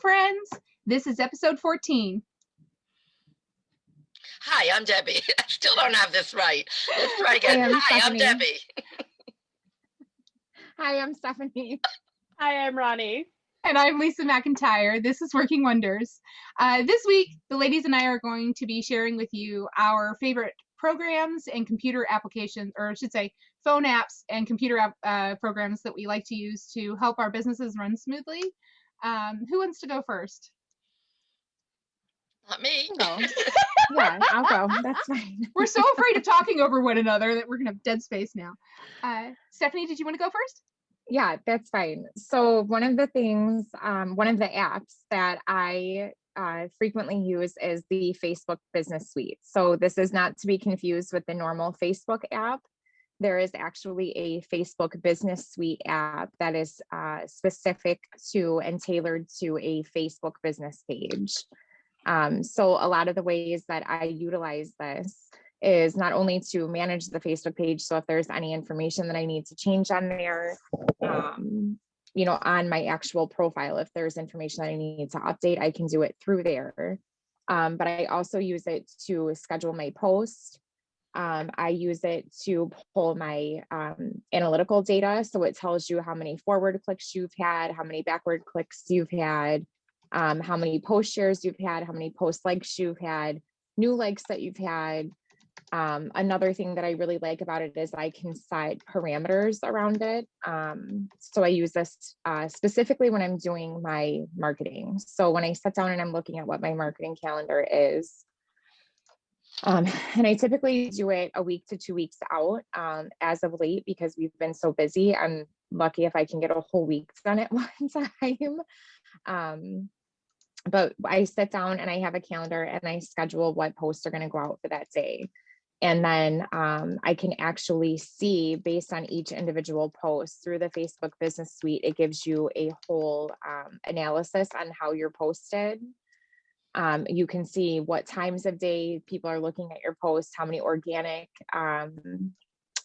friends. This is episode 14. Hi, I'm Debbie. I still don't have this right. Let's try again. Hi, I'm Debbie. Hi, I'm Stephanie. Hi, I'm Ronnie. And I'm Lisa McIntyre. This is Working Wonders. This week, the ladies and I are going to be sharing with you our favorite programs and computer applications, or I should say phone apps and computer programs that we like to use to help our businesses run smoothly. Who wants to go first? Not me. No. Yeah, I'll go. That's fine. We're so afraid of talking over one another that we're going to have dead space now. Stephanie, did you want to go first? Yeah, that's fine. So one of the things, one of the apps that I frequently use is the Facebook Business Suite. So this is not to be confused with the normal Facebook app. There is actually a Facebook Business Suite app that is specific to and tailored to a Facebook business page. So a lot of the ways that I utilize this is not only to manage the Facebook page. So if there's any information that I need to change on there, on my actual profile, if there's information that I need to update, I can do it through there. But I also use it to schedule my posts. I use it to pull my analytical data. So it tells you how many forward clicks you've had, how many backward clicks you've had, how many post shares you've had, how many post likes you've had, new likes that you've had. Another thing that I really like about it is I can set parameters around it. So I use this specifically when I'm doing my marketing. So when I sit down and I'm looking at what my marketing calendar is, and I typically do it a week to 2 weeks out. As of late, because we've been so busy, I'm lucky if I can get a whole week done at one time. But I sit down and I have a calendar and I schedule what posts are going to go out for that day. And then I can actually see based on each individual post through the Facebook Business Suite, it gives you a whole analysis on how you're posted. You can see what times of day people are looking at your posts, how many organic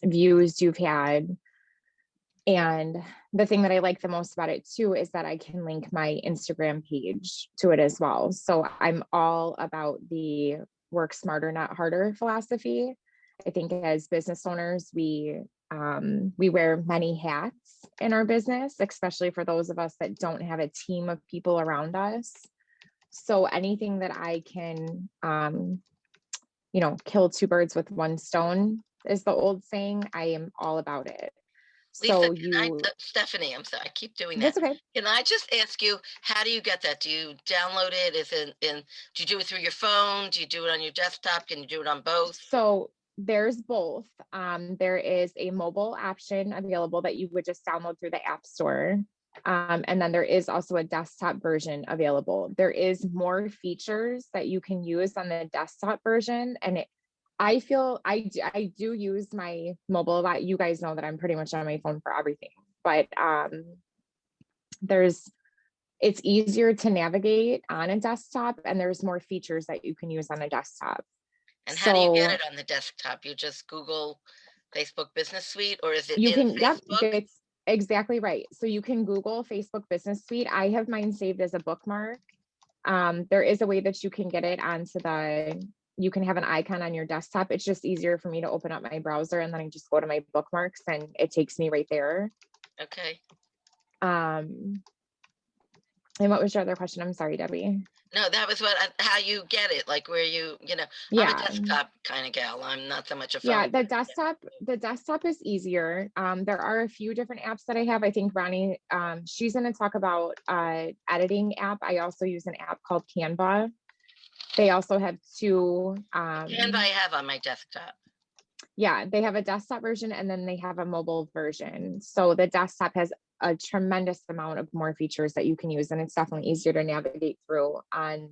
views you've had. And the thing that I like the most about it too is that I can link my Instagram page to it as well. So I'm all about the work smarter, not harder philosophy. I think as business owners, we wear many hats in our business, especially for those of us that don't have a team of people around us. So anything that I can, kill two birds with one stone is the old saying. I am all about it. Lisa, Stephanie, I'm sorry, I keep doing that. That's okay. Can I just ask you, how do you get that? Do you download it? Do you do it through your phone? Do you do it on your desktop? Can you do it on both? So there's both. There is a mobile option available that you would just download through the App Store. And then there is also a desktop version available. There is more features that you can use on the desktop version. And I feel I do use my mobile a lot. You guys know that I'm pretty much on my phone for everything, but it's easier to navigate on a desktop, and there's more features that you can use on a desktop. And how do you get it on the desktop? You just Google Facebook Business Suite, or is it Facebook? Yep, it's exactly right. So you can Google Facebook Business Suite. I have mine saved as a bookmark. There is a way that you can get it you can have an icon on your desktop. It's just easier for me to open up my browser and then I just go to my bookmarks and it takes me right there. Okay. And what was your other question? I'm sorry, Debbie. No, that was how you get it, like where I'm a desktop kind of gal. I'm not so much a phone. Yeah, the desktop is easier. There are a few different apps that I have. I think Ronnie, she's going to talk about editing app. I also use an app called Canva. They also have two. Canva I have on my desktop. Yeah, they have a desktop version and then they have a mobile version. So the desktop has a tremendous amount of more features that you can use, and it's definitely easier to navigate through on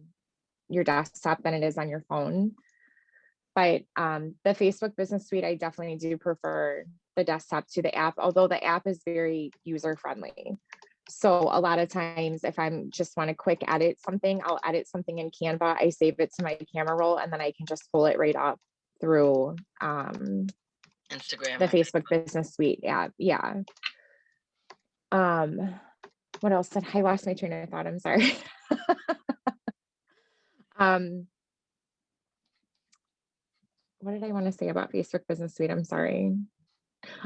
your desktop than it is on your phone. But the Facebook Business Suite, I definitely do prefer the desktop to the app, although the app is very user friendly. So a lot of times if I'm just want to quick edit something, I'll edit something in Canva. I save it to my camera roll and then I can just pull it right up through Instagram, the Facebook Business Suite. Yeah. What else? I lost my train of thought. I'm sorry. Um, what did I want to say about Facebook Business Suite? I'm sorry.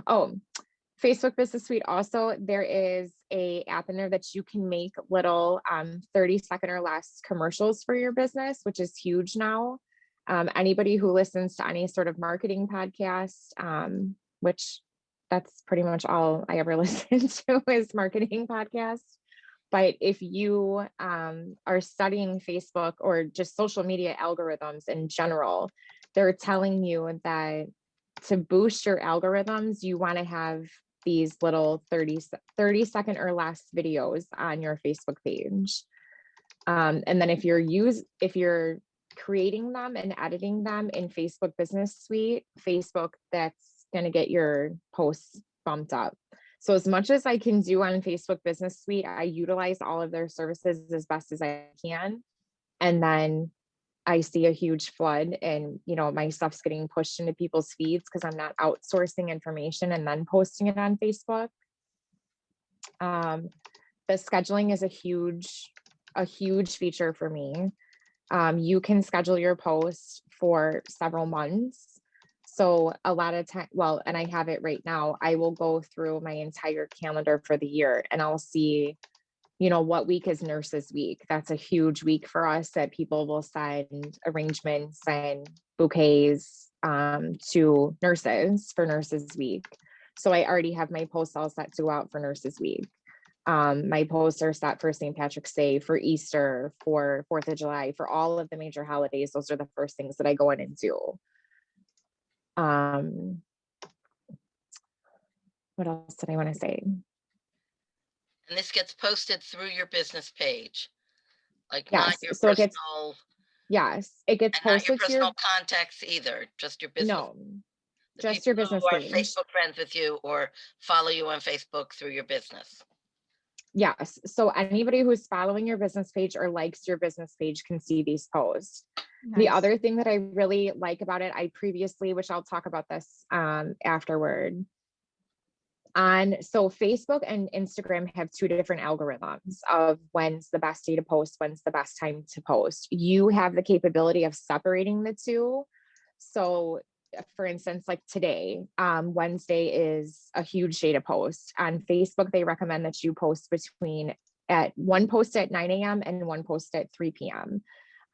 Oh, Facebook Business Suite also, there is a app in there that you can make little 30-second or less commercials for your business, which is huge now. Anybody who listens to any sort of marketing podcast, which that's pretty much all I ever listen to is marketing podcasts. But if you are studying Facebook or just social media algorithms in general, they're telling you that to boost your algorithms, you want to have these little 30-second or less videos on your Facebook page. And then if you're creating them and editing them in Facebook Business Suite, Facebook, that's going to get your posts bumped up. So as much as I can do on Facebook Business Suite, I utilize all of their services as best as I can. And then I see a huge flood and, my stuff's getting pushed into people's feeds because I'm not outsourcing information and then posting it on Facebook. The scheduling is a huge feature for me. You can schedule your post for several months. So a lot of time, and I have it right now, I will go through my entire calendar for the year and I'll see, what week is Nurses Week. That's a huge week for us that people will send arrangements and bouquets to nurses for Nurses Week. So I already have my posts all set to go out for Nurses Week. My posts are set for St. Patrick's Day, for Easter, for 4th of July, for all of the major holidays. Those are the first things that I go in and do. What else did I want to say? And this gets posted through your business page, like Yes, not your so it gets, personal, yes, it gets and not your posted to your, personal contacts either, just your business. no, The just people your business who are page. Facebook friends with you or follow you on Facebook through your business. Yes, so anybody who's following your business page or likes your business page can see these posts. Nice. The other thing that I really like about it, which I'll talk about this afterward. So Facebook and Instagram have two different algorithms of when's the best day to post, when's the best time to post. You have the capability of separating the two. So for instance, like today, Wednesday is a huge day to post. On Facebook, they recommend that you post one post at 9 a.m. and one post at 3 p.m.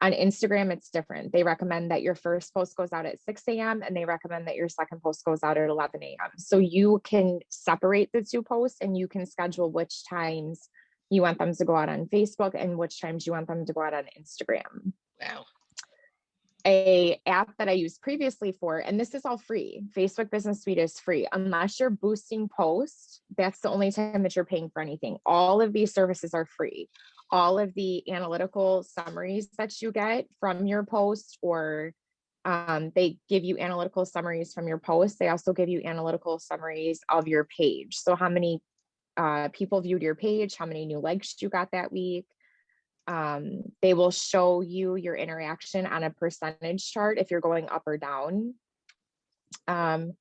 On Instagram, it's different. They recommend that your first post goes out at 6 a.m. and they recommend that your second post goes out at 11 a.m. So you can separate the two posts and you can schedule which times you want them to go out on Facebook and which times you want them to go out on Instagram. Wow. A app that I used previously and this is all free. Facebook Business Suite is free unless you're boosting posts. That's the only time that you're paying for anything. All of these services are free. All of the analytical summaries that you get from your post, or they give you analytical summaries from your post. They also give you analytical summaries of your page. So how many people viewed your page, how many new likes you got that week. They will show you your interaction on a percentage chart if you're going up or down. But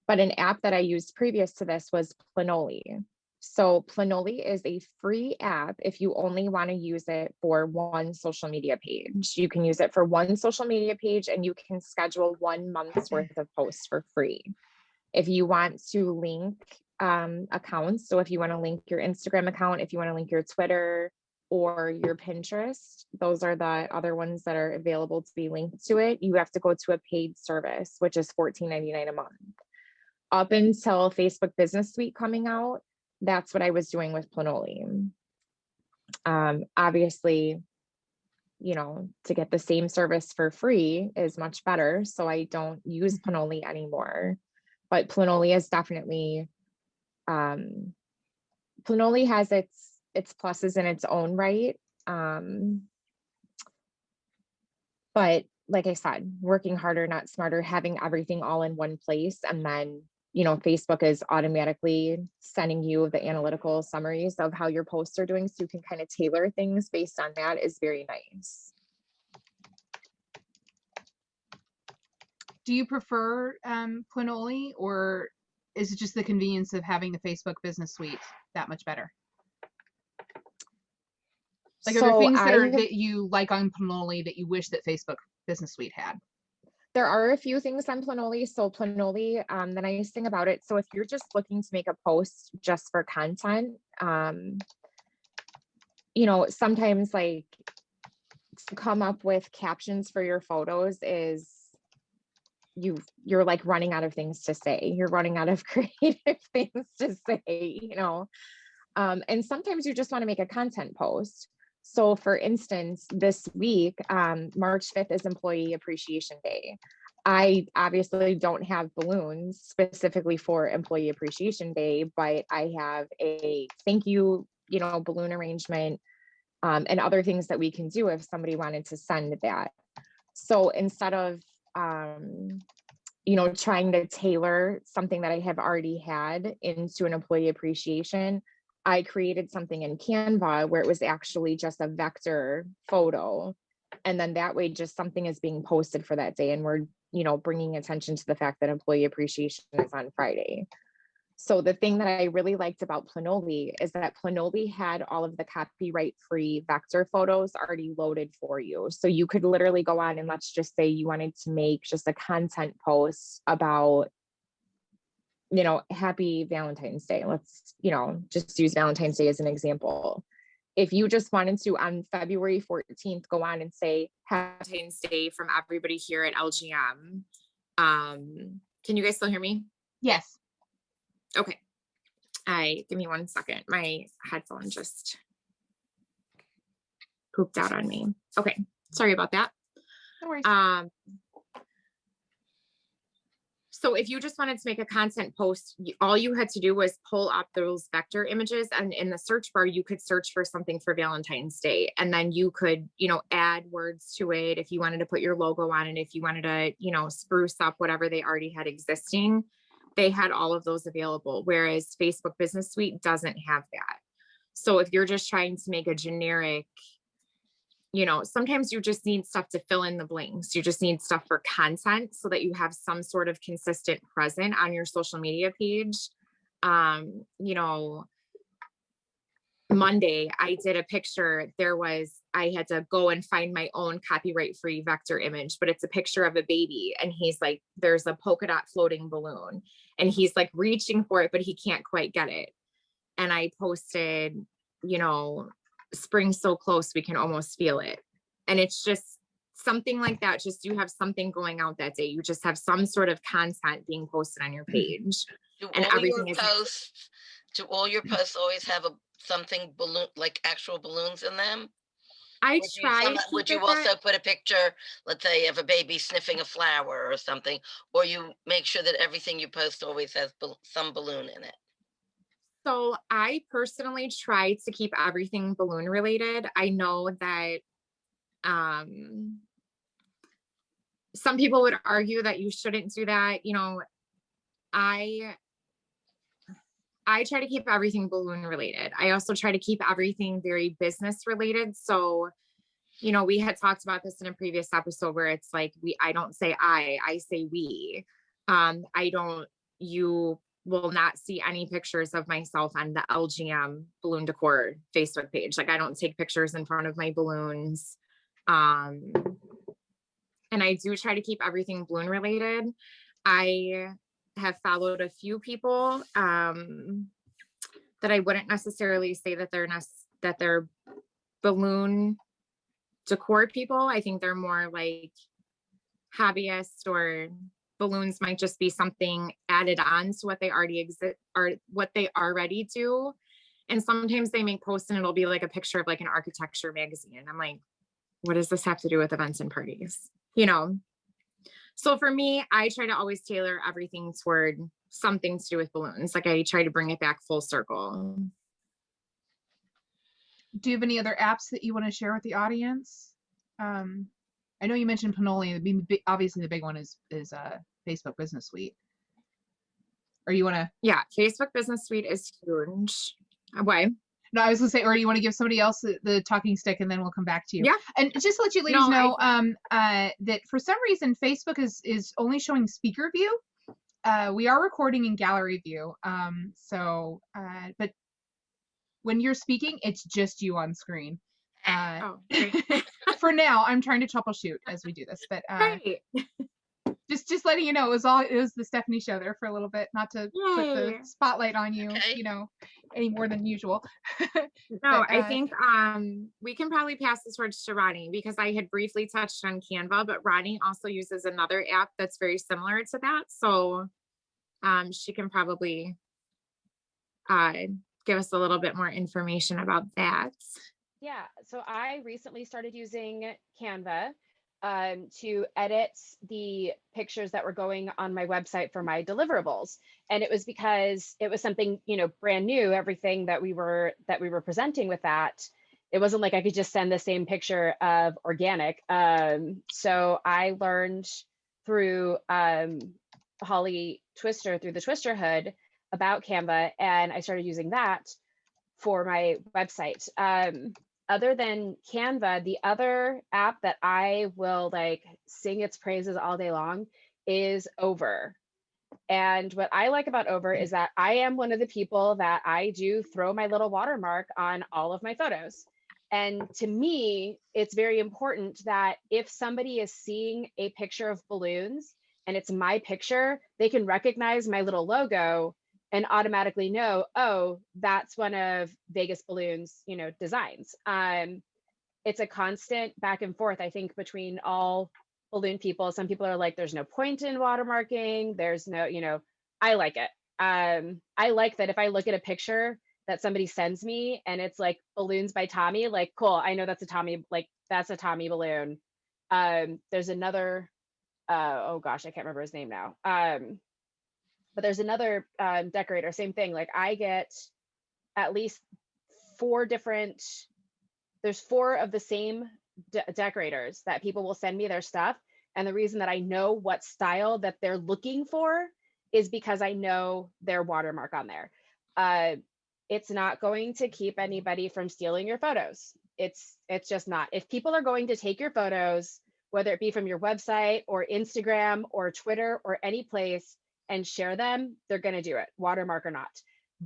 an app that I used previous to this was Planoly. So Planoly is a free app if you only want to use it for one social media page. You can use it for one social media page and you can schedule 1 month's worth of posts for free. If you want to link accounts, so if you want to link your Instagram account, if you want to link your Twitter or your Pinterest, those are the other ones that are available to be linked to it. You have to go to a paid service, which is $14.99 a month. Up until Facebook Business Suite coming out, that's what I was doing with Planoly. Obviously, to get the same service for free is much better. So I don't use Planoly anymore. But Planoly is definitely, Planoly has its pluses in its own right. But like I said, working harder, not smarter, having everything all in one place. And then, Facebook is automatically sending you the analytical summaries of how your posts are doing. So you can kind of tailor things based on that is very nice. Do you prefer Planoly, or is it just the convenience of having the Facebook Business Suite that much better? Like, are there So things that you like on Planoly that you wish that Facebook Business Suite had? there are a few things on Planoly. So Planoly, the nice thing about it, so if you're just looking to make a post just for content, you know, sometimes like to come up with captions for your photos is you're like running out of things to say. You're running out of creative things to say, you know. And sometimes you just want to make a content post. So for instance, this week, March 5th is Employee Appreciation Day. I obviously don't have balloons specifically for Employee Appreciation Day, but I have a thank you, you know, balloon arrangement, and other things that we can do if somebody wanted to send that. So instead of, you know, trying to tailor something that I have already had into an employee appreciation, I created something in Canva where it was actually just a vector photo. And then that way, just something is being posted for that day. And we're, you know, bringing attention to the fact that employee appreciation is on Friday. So the thing that I really liked about Planoly is that Planoly had all of the copyright-free vector photos already loaded for you. So you could literally go on and let's just say you wanted to make just a content post about, you know, happy Valentine's Day. Let's, you know, just use Valentine's Day as an example. If you just wanted to on February 14th, go on and say Happy Valentine's Day from everybody here at LGM. Can you guys still hear me? Yes. Okay. Give me 1 second. My headphone just pooped out on me. Okay. Sorry about that. No worries. So if you just wanted to make a content post, all you had to do was pull up those vector images, and in the search bar, you could search for something for Valentine's Day. And then you could, you know, add words to it if you wanted to put your logo on it, if you wanted to, you know, spruce up whatever they already had existing. They had all of those available, whereas Facebook Business Suite doesn't have that. So if you're just trying to make a generic, you know, sometimes you just need stuff to fill in the blanks. You just need stuff for content so that you have some sort of consistent presence on your social media page. You know, Monday, I did a picture. I had to go and find my own copyright-free vector image, but it's a picture of a baby. And he's like, there's a polka dot floating balloon. And he's like reaching for it, but he can't quite get it. And I posted, you know, spring so close, we can almost feel it. And it's just something like that. Just you have something going out that day. You just have some sort of content being posted on your page. And everything is do all your posts always have something balloon, like actual balloons in them? I Would you also put a picture, let's say, of a baby sniffing a flower or something, or you make sure that everything you post always has some balloon in it? So I personally try to keep everything balloon related. I know that some people would argue that you shouldn't do that. You know, I try to keep everything balloon related. I also try to keep everything very business related. So, you know, we had talked about this in a previous episode where it's like, I don't say I say we. You will not see any pictures of myself on the LGM Balloon Decor Facebook page. Like I don't take pictures in front of my balloons. And I do try to keep everything balloon related. I have followed a few people that I wouldn't necessarily say that they're balloon decor people. I think they're more like hobbyists, or balloons might just be something added on to what they already exist or what they already do. And sometimes they make posts and it'll be like a picture of like an architecture magazine. I'm like, what does this have to do with events and parties? You know? So for me, I try to always tailor everything toward something to do with balloons. Like I try to bring it back full circle. Do you have any other apps that you want to share with the audience? I know you mentioned Planoly. Obviously, the big one is Facebook Business Suite. Or you want to? Yeah, Facebook Business Suite is huge. Why? No, I was gonna say, or do you want to give somebody else the talking stick, and then we'll come back to you? Yeah. And just to let you ladies know, that for some reason Facebook is only showing speaker view. We are recording in gallery view. But when you're speaking, it's just you on screen. Oh, great. For now, I'm trying to troubleshoot as we do this, but Great. just letting you know, it was the Stephanie show there for a little bit, not to put the Yay. spotlight on you, Okay. any more than usual. No, But, I think we can probably pass this torch to Ronnie because I had briefly touched on Canva, but Ronnie also uses another app that's very similar to that. So she can probably give us a little bit more information about that. Yeah, so I recently started using Canva to edit the pictures that were going on my website for my deliverables. And it was because it was something, brand new, everything that we were presenting with that. It wasn't like I could just send the same picture of organic. So I learned through Holly Twister, through the Twister Hood, about Canva, and I started using that for my website. Other than Canva, the other app that I will sing its praises all day long is Over. And what I like about Over is that I am one of the people that I do throw my little watermark on all of my photos. And to me, it's very important that if somebody is seeing a picture of balloons and it's my picture, they can recognize my little logo and automatically know, oh, that's one of Vegas Balloons, designs. It's a constant back and forth, I think, between all balloon people. Some people are like, there's no point in watermarking. There's no, I like it. I like that if I look at a picture that somebody sends me and it's like balloons by Tommy, like, cool, I know that's a Tommy, that's a Tommy balloon. There's another, oh gosh, I can't remember his name now. But there's another decorator, same thing. Like I get at least there's 4 of the same decorators that people will send me their stuff. And the reason that I know what style that they're looking for is because I know their watermark on there. It's not going to keep anybody from stealing your photos. It's just not. If people are going to take your photos, whether it be from your website or Instagram or Twitter or any place, and share them, they're going to do it, watermark or not.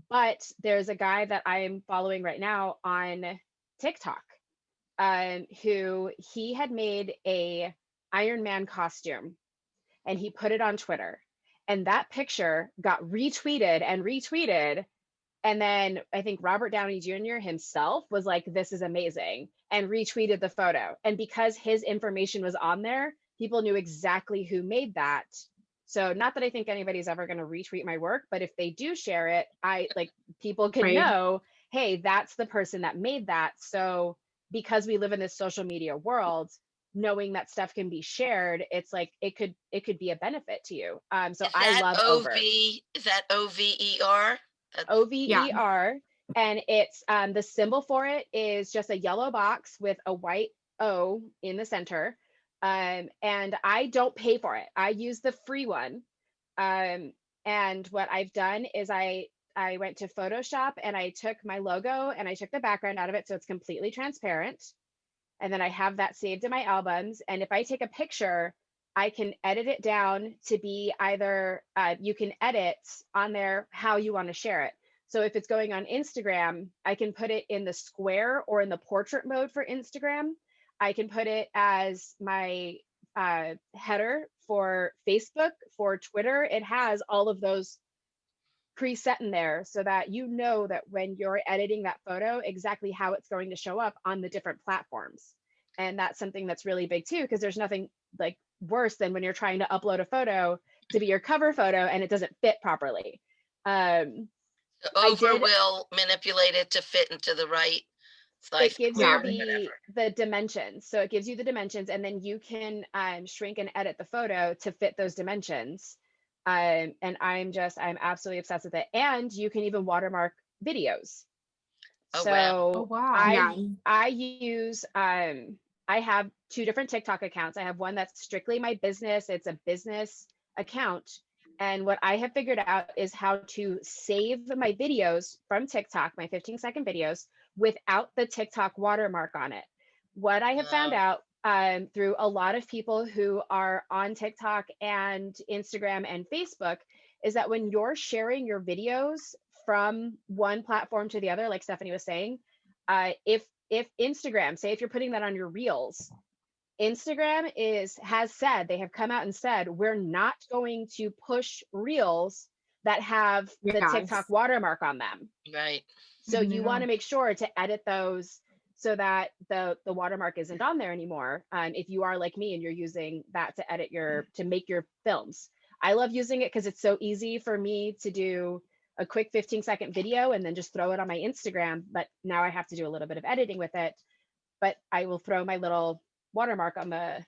But there's a guy that I am following right now on TikTok, who he had made a Iron Man costume and he put it on Twitter. And that picture got retweeted and retweeted. And then I think Robert Downey Jr. himself was like, this is amazing, and retweeted the photo. And because his information was on there, people knew exactly who made that. So not that I think anybody's ever going to retweet my work, but if they do share it, people can Right. know, hey, that's the person that made that. So because we live in this social media world, knowing that stuff can be shared, it's like it could be a benefit to you. So I love Over. Is that OVER? OVER. And it's the symbol for it is just a yellow box with a white O in the center. And I don't pay for it. I use the free one. And what I've done is I went to Photoshop and I took my logo and I took the background out of it so it's completely transparent. And then I have that saved in my albums. And if I take a picture, I can edit it down to be either, you can edit on there how you want to share it. So if it's going on Instagram, I can put it in the square or in the portrait mode for Instagram. I can put it as my header for Facebook, for Twitter. It has all of those preset in there so that you know that when you're editing that photo, exactly how it's going to show up on the different platforms. And that's something that's really big too, because there's nothing worse than when you're trying to upload a photo to be your cover photo and it doesn't fit properly. Over will manipulate it to fit into the right size. It gives you the dimensions. So it gives you the dimensions, and then you can shrink and edit the photo to fit those dimensions. And I'm absolutely obsessed with it. And you can even watermark videos. Oh, wow. I use I have 2 different TikTok accounts. I have one that's strictly my business. It's a business account. And what I have figured out is how to save my videos from TikTok, my 15-second videos, without the TikTok watermark on it. What I have found out through a lot of people who are on TikTok and Instagram and Facebook is that when you're sharing your videos from one platform to the other, like Stephanie was saying, if if Instagram, say if you're putting that on your reels, Instagram has said, they have come out and said, we're not going to push reels that have the TikTok watermark on them. Right. So you want to make sure to edit those so that the watermark isn't on there anymore. If you are like me and you're using that to edit to make your films. I love using it because it's so easy for me to do a quick 15-second video and then just throw it on my Instagram. But now I have to do a little bit of editing with it. But I will throw my little watermark on the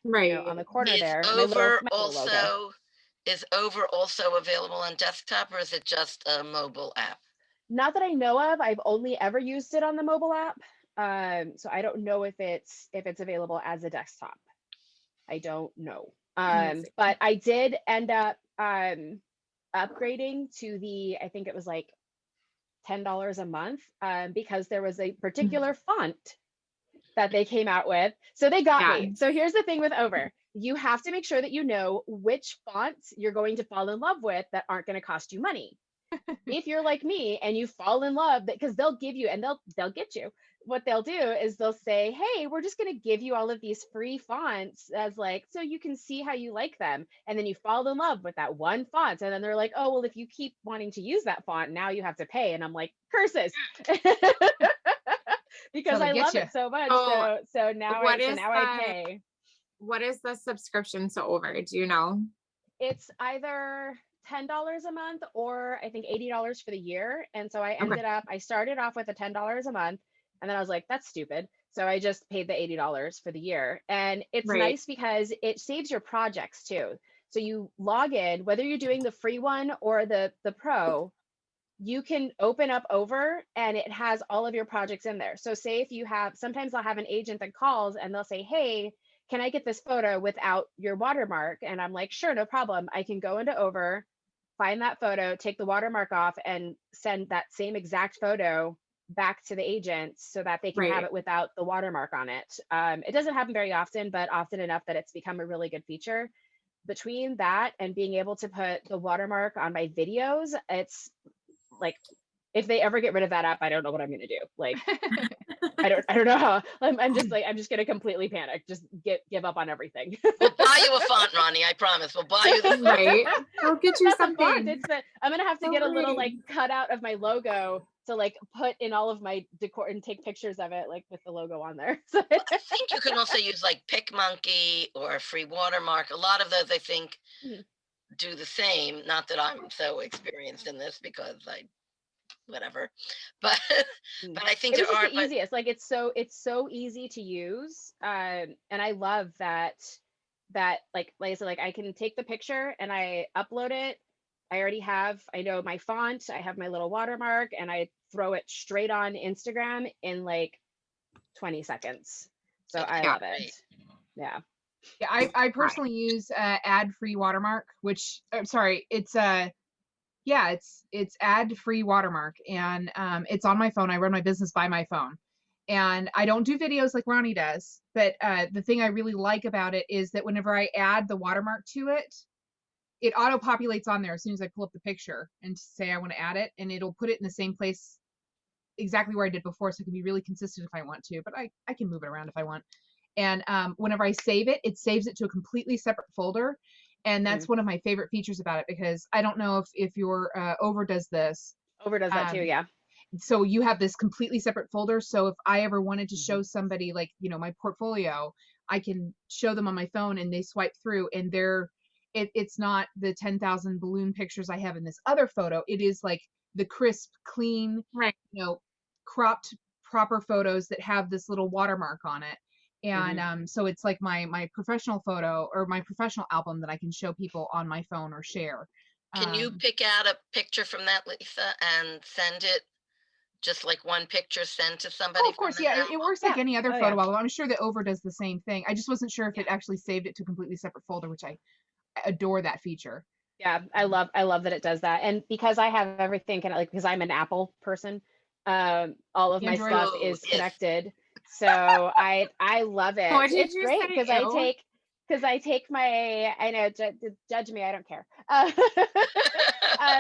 on the corner there. Is Over also available on desktop, or is it just a mobile app? Not that I know of. I've only ever used it on the mobile app. So I don't know if it's available as a desktop. I don't know. But I did end up upgrading to I think it was like $10 a month, because there was a particular font that they came out with. So they got me. So here's the thing with Over. You have to make sure that you know which fonts you're going to fall in love with that aren't going to cost you money. If you're like me and you fall in love, because they'll give you, and they'll get you, what they'll do is they'll say, hey, we're just going to give you all of these free fonts as like, so you can see how you like them. And then you fall in love with that one font. And then they're like, oh, well, if you keep wanting to use that font, now you have to pay. And I'm like, curses. Because I love it so much. So now I pay. What is the subscription to Over? Do you know? It's either $10 a month or I think $80 for the year. And so I started off with a $10 a month, and then I was like, that's stupid. So I just paid the $80 for the year. And it's nice because it saves your projects too. So you log in, whether you're doing the free one or the pro, you can open up Over and it has all of your projects in there. So say if you sometimes I'll have an agent that calls and they'll say, hey, can I get this photo without your watermark? And I'm like, sure, no problem. I can go into Over, find that photo, take the watermark off, and send that same exact photo back to the agent so that they can have it without the watermark on it. It doesn't happen very often, but often enough that it's become a really good feature. Between that and being able to put the watermark on my videos, it's like, if they ever get rid of that app, I don't know what I'm going to do. Like, I don't know how. I'm just going to completely panic. Just give up on everything. We'll buy you a font, Ronnie. I promise. We'll buy you the font. We'll get you something. I'm going to have to get a little like cutout of my logo to like put in all of my decor and take pictures of it like with the logo on there. I think you can also use like PicMonkey or Free Watermark. A lot of those, I think, do the same. Not that I'm so experienced in this because whatever, but I think it was just the easiest. Like it's so easy to use, and I love that like I said, like I can take the picture and I upload it. I know my font, I have my little watermark, and I throw it straight on Instagram in like 20 seconds. So I love it. Yeah. I personally use ad-free watermark, which it's ad-free watermark, and it's on my phone. I run my business by my phone, and I don't do videos like Ronnie does, but the thing I really like about it is that whenever I add the watermark to it, it auto-populates on there as soon as I pull up the picture and say I want to add it, and it'll put it in the same place exactly where I did before, so it can be really consistent if I want to, but I can move it around if I want. And whenever I save it, it saves it to a completely separate folder. And that's one of my favorite features about it, because I don't know if your Over does this. Over does that too, yeah. So you have this completely separate folder. So if I ever wanted to show somebody like, my portfolio, I can show them on my phone and they swipe through, and it's not the 10,000 balloon pictures I have in this other photo. It is like the crisp, clean, cropped, proper photos that have this little watermark on it. And so it's like my professional photo or my professional album that I can show people on my phone or share. Can you pick out a picture from that, Lisa, and send it, just like one picture sent to somebody? Oh, of course, yeah. It works like any other photo album. I'm sure that Over does the same thing. I just wasn't sure if it actually saved it to a completely separate folder, which I adore that feature. Yeah, I love that it does that. And because I have everything because I'm an Apple person, all of my stuff is connected. So I love it. It's great because I take my, I know, judge me, I don't care.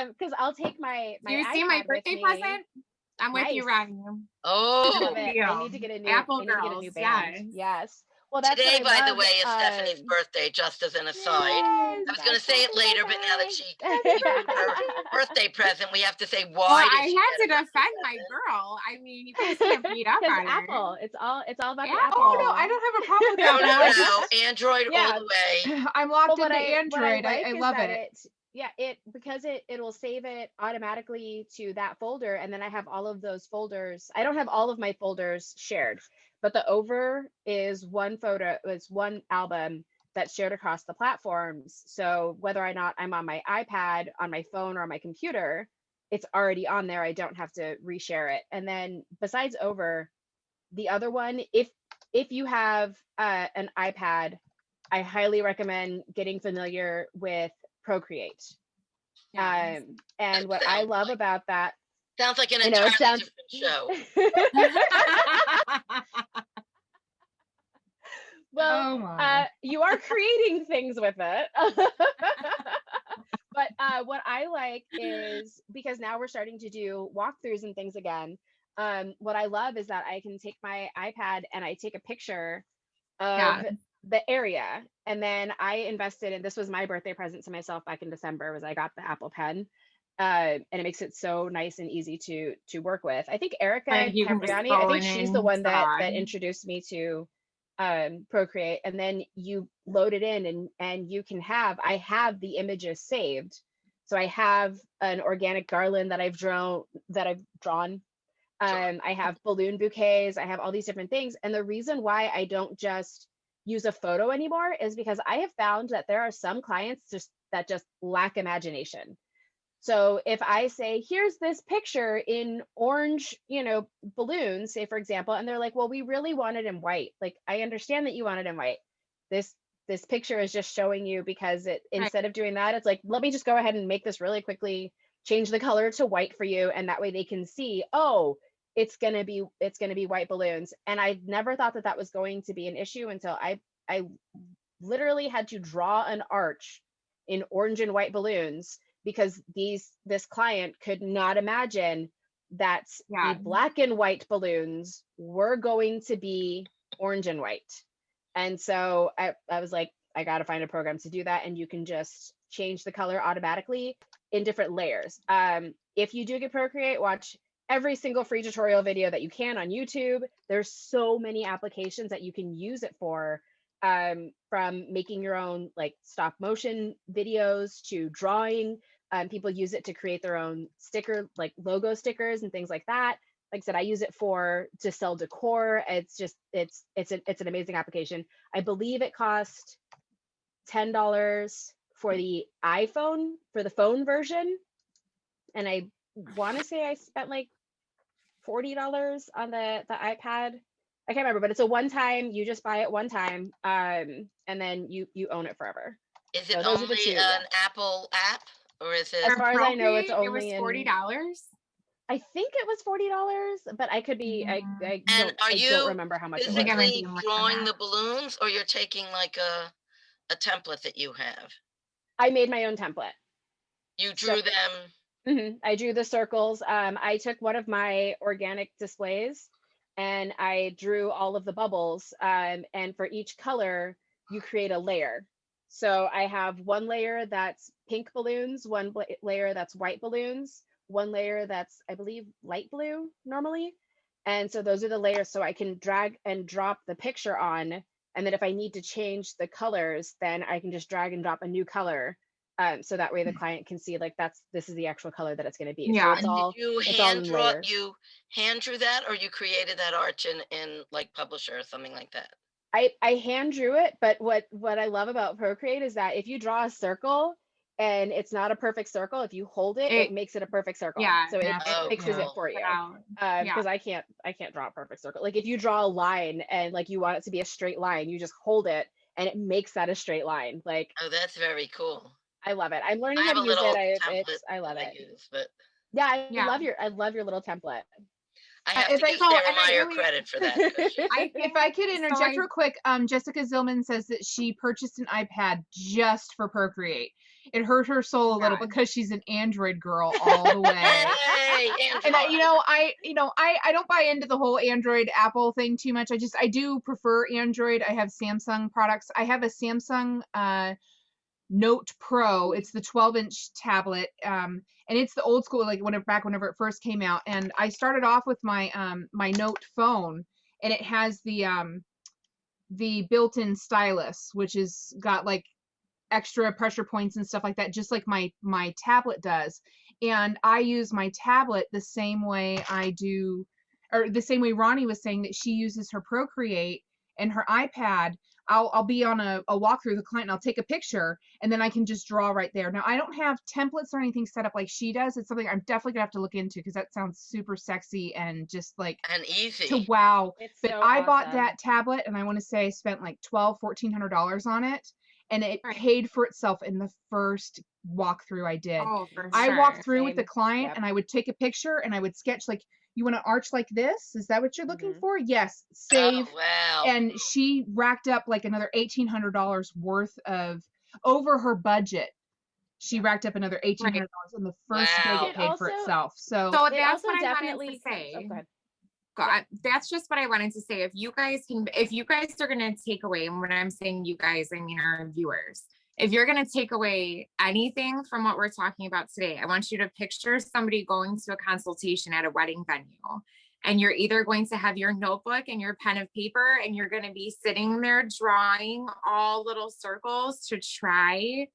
Because I'll take my Do you see my birthday present? I'm with you, Nice. Ronnie. Oh, Love it. I need to get a new Apple I need to get a new girls, band. Yes. Well, that's today, what I by the love. way, is Stephanie's birthday, just as an aside. Yes. I was going to say it later, but now that she Happy gave you her birthday. birthday present, we have to say Well, why I did she had get to a birthday defend my present? girl. I mean, you guys can't beat up Because on her. Apple, it's all about the Apple. Apple. Oh, no, I don't have a problem with No, Apple. no, Android all Yeah. the way. I'm locked Well, into what I Android. like I is love that it. because it'll save it automatically to that folder, and then I have all of those folders. I don't have all of my folders shared, but the over is one photo, is one album that's shared across the platforms. So whether or not I'm on my iPad, on my phone, or on my computer, it's already on there. I don't have to reshare it. And then besides over, the other one, if you have an iPad, I highly recommend getting familiar with Procreate. Yes. And That what I sounds love like- about that, Sounds like an I know it entirely sounds different show. well, Oh my. you are creating things with it. But what I like is, because now we're starting to do walkthroughs and things again. What I love is that I can take my iPad and I take a picture of Yeah. the area, and then I invested in, this was my birthday present to myself back in December, was I got the Apple Pen. And it makes it so nice and easy to work with. I think Erica Like you can just Capriani, go I think in she's and the one that draw. introduced me to Procreate, and then you load it in, and you can have, I have the images saved, so I have an organic garland that I've drawn. I have balloon bouquets, I have all these different things, and the reason why I don't just use a photo anymore is because I have found that there are some clients that just lack imagination. So if I say, here's this picture in orange, balloons, say for example, and they're like, well, we really want it in white. Like, I understand that you want it in white. This picture is just showing you, because instead of doing that, it's like, let me just go ahead and make this really quickly, change the color to white for you, and that way they can see, oh, it's gonna be white balloons. And I never thought that was going to be an issue until I literally had to draw an arch in orange and white balloons, because this client could not imagine that Yeah. the black and white balloons were going to be orange and white. And so I was like, I got to find a program to do that, and you can just change the color automatically in different layers. If you do get Procreate, watch every single free tutorial video that you can on YouTube. There's so many applications that you can use it for, from making your own like stop motion videos to drawing. People use it to create their own sticker, like logo stickers and things like that. Like I said, I use it to sell decor. It's just, it's an amazing application. I believe it cost $10 for the iPhone, for the phone version. And I want to say I spent like $40 on the iPad. I can't remember, but it's a one time, you just buy it one time, and then you own it forever. Is So it those are the only two, an yeah. Apple app, or is it? As far as I know, it's Procreate, only it was $40. I think it was $40, but I could be, I And are I you don't remember how much it was. think I might physically be more than drawing that. the balloons, or you're taking like a template that you have? I made my own template. You drew them. I drew the circles. I took one of my organic displays and I drew all of the bubbles. And for each color, you create a layer. So I have one layer that's pink balloons, one layer that's white balloons, one layer that's, I believe, light blue normally. And so those are the layers. So I can drag and drop the picture on. And then if I need to change the colors, then I can just drag and drop a new color. So that way the client can see like this is the actual color that it's going to be. Yeah. So it's all, Did you it's all hand in draw? layers. You hand drew that, or you created that arch in like Publisher or something like that? I hand drew it, but what I love about Procreate is that if you draw a circle and it's not a perfect circle, if you hold it, it makes it a perfect circle. Yeah, So it Oh, fixes it cool. for you. Yeah. Because I can't draw a perfect circle. Like if you draw a line and like you want it to be a straight line, you just hold it and it makes that a straight line. Like, Oh, that's very cool. I love it. I'm learning I how have to a use little it. template I love that it. I use, but Yeah, I Yeah. love your little template. I have If to I- give so- Sarah and I Meyer really- credit for that. 'cause she- If I could interject I- real quick, Jessica Zillman says that she purchased an iPad just for Procreate. it hurt her soul a little Yeah. because she's an Android girl all the way. Hey, And Android. I don't buy into the whole Android Apple thing too much. I do prefer Android. I have Samsung products. I have a Samsung Note Pro. It's the 12-inch tablet, and it's the old school, like whenever it first came out. And I started off with my my Note phone, and it has the built-in stylus, which is got like extra pressure points and stuff like that, just like my tablet does. And I use my tablet the same way I do, or the same way Ronnie was saying that she uses her Procreate and her iPad. I'll be on a walkthrough with a client and I'll take a picture and then I can just draw right there. Now I don't have templates or anything set up like she does. It's something I'm definitely gonna have to look into because that sounds super sexy and just like And easy. to wow. It's But so I bought awesome. that tablet and I want to say I spent like $1,200-$1,400 on it, and it Right. paid for itself in the first walkthrough I did. Oh, for I sure. walked through with the Same. client Yep. and I would take a picture and I would sketch, like, you want to arch like this? Is that what you're looking for? Yes. Save. Oh, wow. And she racked up like another $1,800 worth of, over her budget. She racked up another $1,800 in the first Wow. day it It paid for also- itself. So So It that's also what I wanted definitely to say. Oh, go ahead. That's just what I wanted to say. If you guys are going to take away, and when I'm saying you guys, I mean our viewers, if you're going to take away anything from what we're talking about today, I want you to picture somebody going to a consultation at a wedding venue. And you're either going to have your notebook and your pen and paper, and you're going to be sitting there drawing all little circles to try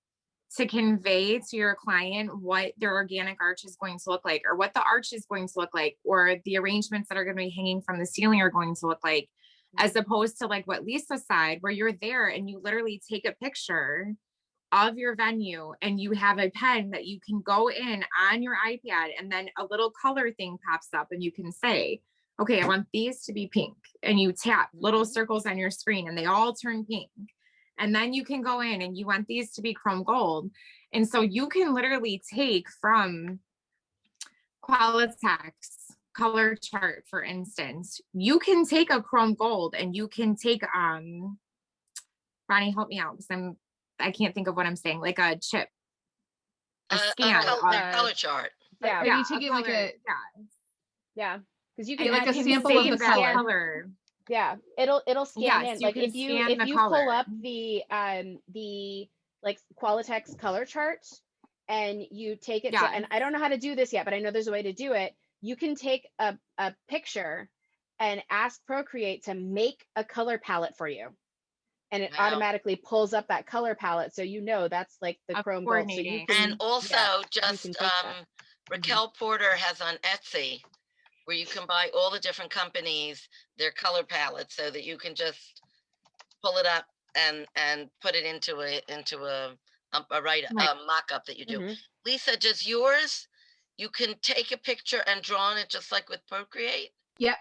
to convey to your client what their organic arch is going to look like, or what the arch is going to look like, or the arrangements that are going to be hanging from the ceiling are going to look like, as opposed to like what Lisa said, where you're there and you literally take a picture of your venue and you have a pen that you can go in on your iPad, and then a little color thing pops up and you can say, okay, I want these to be pink. And you tap little circles on your screen and they all turn pink. And then you can go in and you want these to be chrome gold. And so you can literally take from Qualitex color chart, for instance, you can take a chrome gold and you can take, Ronnie, help me out because I can't think of what I'm saying, like a chip, a scan. A color chart. Yeah. are you taking like a, Yeah. Because you Yeah, can like add a things sample that of you the can scan. color. Yeah, it'll scan Yes, in. you Like can if you scan the pull color. up the like Qualitex color chart and you take it to, Yes. and I don't know how to do this yet, but I know there's a way to do it. You can take a picture and ask Procreate to make a color palette for you. And it Wow. automatically pulls up that color palette, so you know that's like the chrome gold. So you can, And also just take that. Raquel Porter has on Etsy where you can buy all the different companies, their color palettes, so that you can just pull it up and put it into a mock-up that you do. Lisa, does yours, you can take a picture and draw on it just like with Procreate? Yep.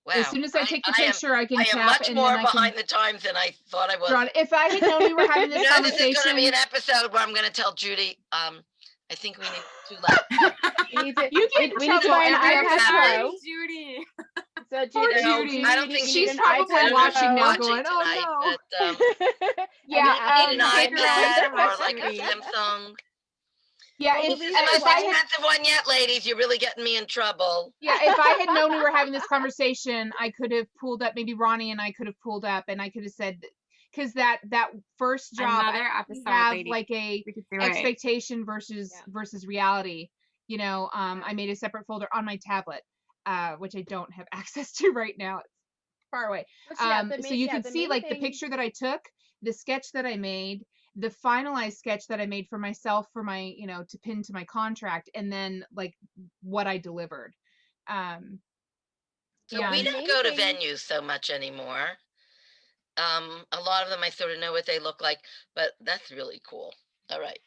Wow. As soon as I take the picture, I can I tap am much and more then I behind can the times than I thought I was. draw it. If I had known we were having this This is going to be conversation, an episode where I'm going to tell Judy, I think we need 2 left. you get in we need to trouble buy an every iPad episode. Pro. Judy. So Poor Judy, Judy. I don't think She's an probably iPad watching Pro. now going, oh no. But, Yeah, you need an iPad or like a Judy. Samsung. Yeah, Well, if This is the most I had, expensive one yet, ladies. You're really getting me in trouble. yeah, if I had known we were having this conversation, I could have pulled up, maybe Ronnie and I could have pulled up and I could have said, because that first job, Another I episode, have lady. like a We could do it. expectation versus reality. You know, I made a separate folder on my tablet, which I don't have access to right now. It's far away. So you can see like the picture that I took, the sketch that I made, the finalized sketch that I made for myself for my, you know, to pin to my contract, and then like what I delivered. So we don't go to venues so much anymore. A lot of them I sort of know what they look like, but that's really cool. All right.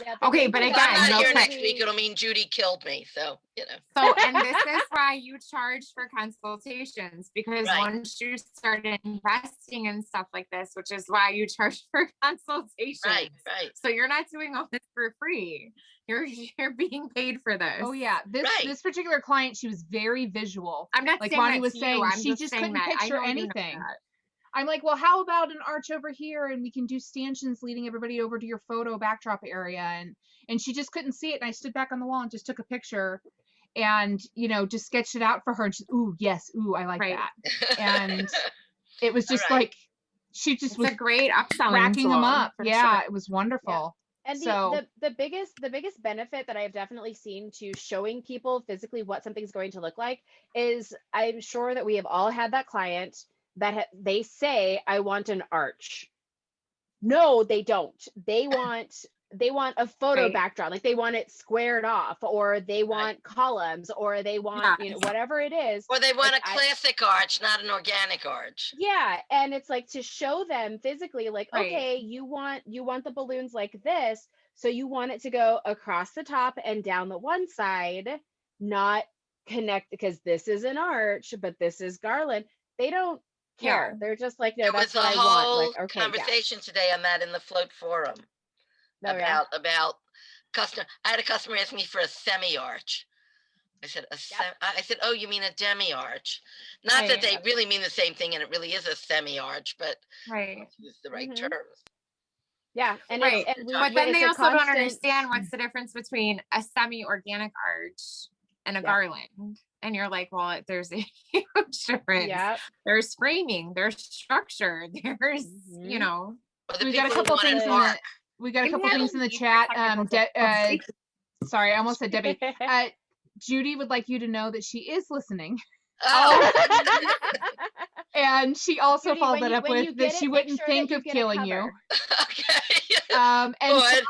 Yeah, Okay, but If again, I'm not here okay. next week, it'll mean Judy killed me. So, you know. So, and this is why you charge for consultations, because Right. once you start investing in stuff like this, which is why you charge for consultations. Right. So you're not doing all this for free. You're being paid for this. Oh yeah, this particular client, she was very visual. I'm not like saying Ronnie that was to saying, you. I'm she just saying couldn't that. I picture know you know anything. that. I'm like, well, how about an arch over here, and we can do stanchions leading everybody over to your photo backdrop area, and she just couldn't see it, and I stood back on the wall and just took a picture, and just sketched it out for her, and she, ooh, yes, ooh, I like that, and it was just right. like she just It's was a great upselling racking them tool, up. for Yeah, sure. it was wonderful. And So the biggest benefit that I have definitely seen to showing people physically what something's going to look like is, I'm sure that we have all had that client that they say, I want an arch. No, they don't. They want a photo Right. backdrop, like they want it squared off, or they Right. want columns, or they want Yes. whatever it is. Or they want Like, a classic arch, not an organic arch. yeah, and it's like to show them physically, like, Right. okay, you want the balloons like this, so you want it to go across the top and down the one side, not connect, because this is an arch, but this is garland. They don't care. Yeah. They're just like, no, There that's was a what I want. whole Like, okay, yeah. conversation today on that in the Float forum Oh, yeah. about customer. I had a customer ask me for a semi arch. I said, I said, oh, you mean a demi arch? Not that Right. they really mean the same thing, and it really is a semi arch, but Right. use the right Mhm. terms. Yeah, and Right. it's, and we, But then it's they a also don't constant. understand what's the difference between a semi-organic arch and a Yeah. garland. And you're like, well, there's a huge difference. Yeah. There's framing, there's structure, there's, Mhm. Or the we got a people who couple want things an in the arch. we got a We couple have things in the major chat. technical difficulties. Sorry, I almost said Debbie. Judy would like you to know that she is listening. Oh, And she also Judy, followed that up when you with get that she it, make wouldn't sure think that you of get a killing you. cover. okay. And Good.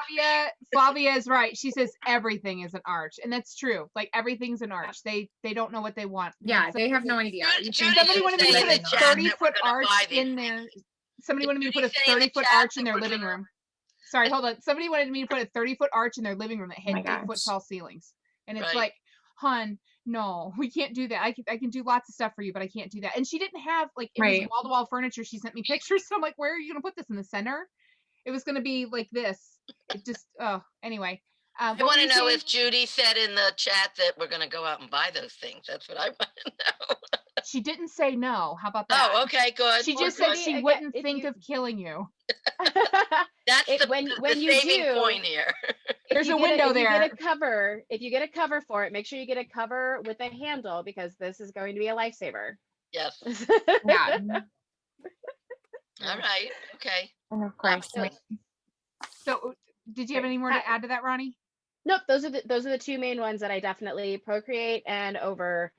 Flavia is right. She says everything is an arch, and that's true. Like everything's an arch. They don't know what they want. Yeah, And they have no idea. You Judy think somebody did wanted me to say in put the a chat that 30-foot we're gonna arch buy these in there. things. Somebody wanted me to put a Did Judy say in the 30-foot chat arch in that their we're living gonna- room. Sorry, hold on. Somebody wanted me to put a 30-foot arch in their living room that Oh had my 8-foot gosh. tall ceilings. And it's Right. like, hun, no, we can't do that. I can do lots of stuff for you, but I can't do that. And she didn't have, like, it was Right. wall-to-wall furniture. She sent me pictures. So I'm like, where are you going to put this, in the center? It was going to be like this. It just, anyway. I want to know if Judy said in the chat that we're going to go out and buy those things. That's what I want to know. She didn't say no. How about that? Oh, okay, good. She just good. said she Again, wouldn't if think you- of killing you. That's when the you saving do, point here. There's a window there. If you get a cover for it, make sure you get a cover with a handle, because this is going to be a lifesaver. Yes. Yeah. All right. Okay. And of course, Excellent. So did you have any more to add to that, Ronnie? Nope, those are the two main ones that I definitely, Procreate and Over,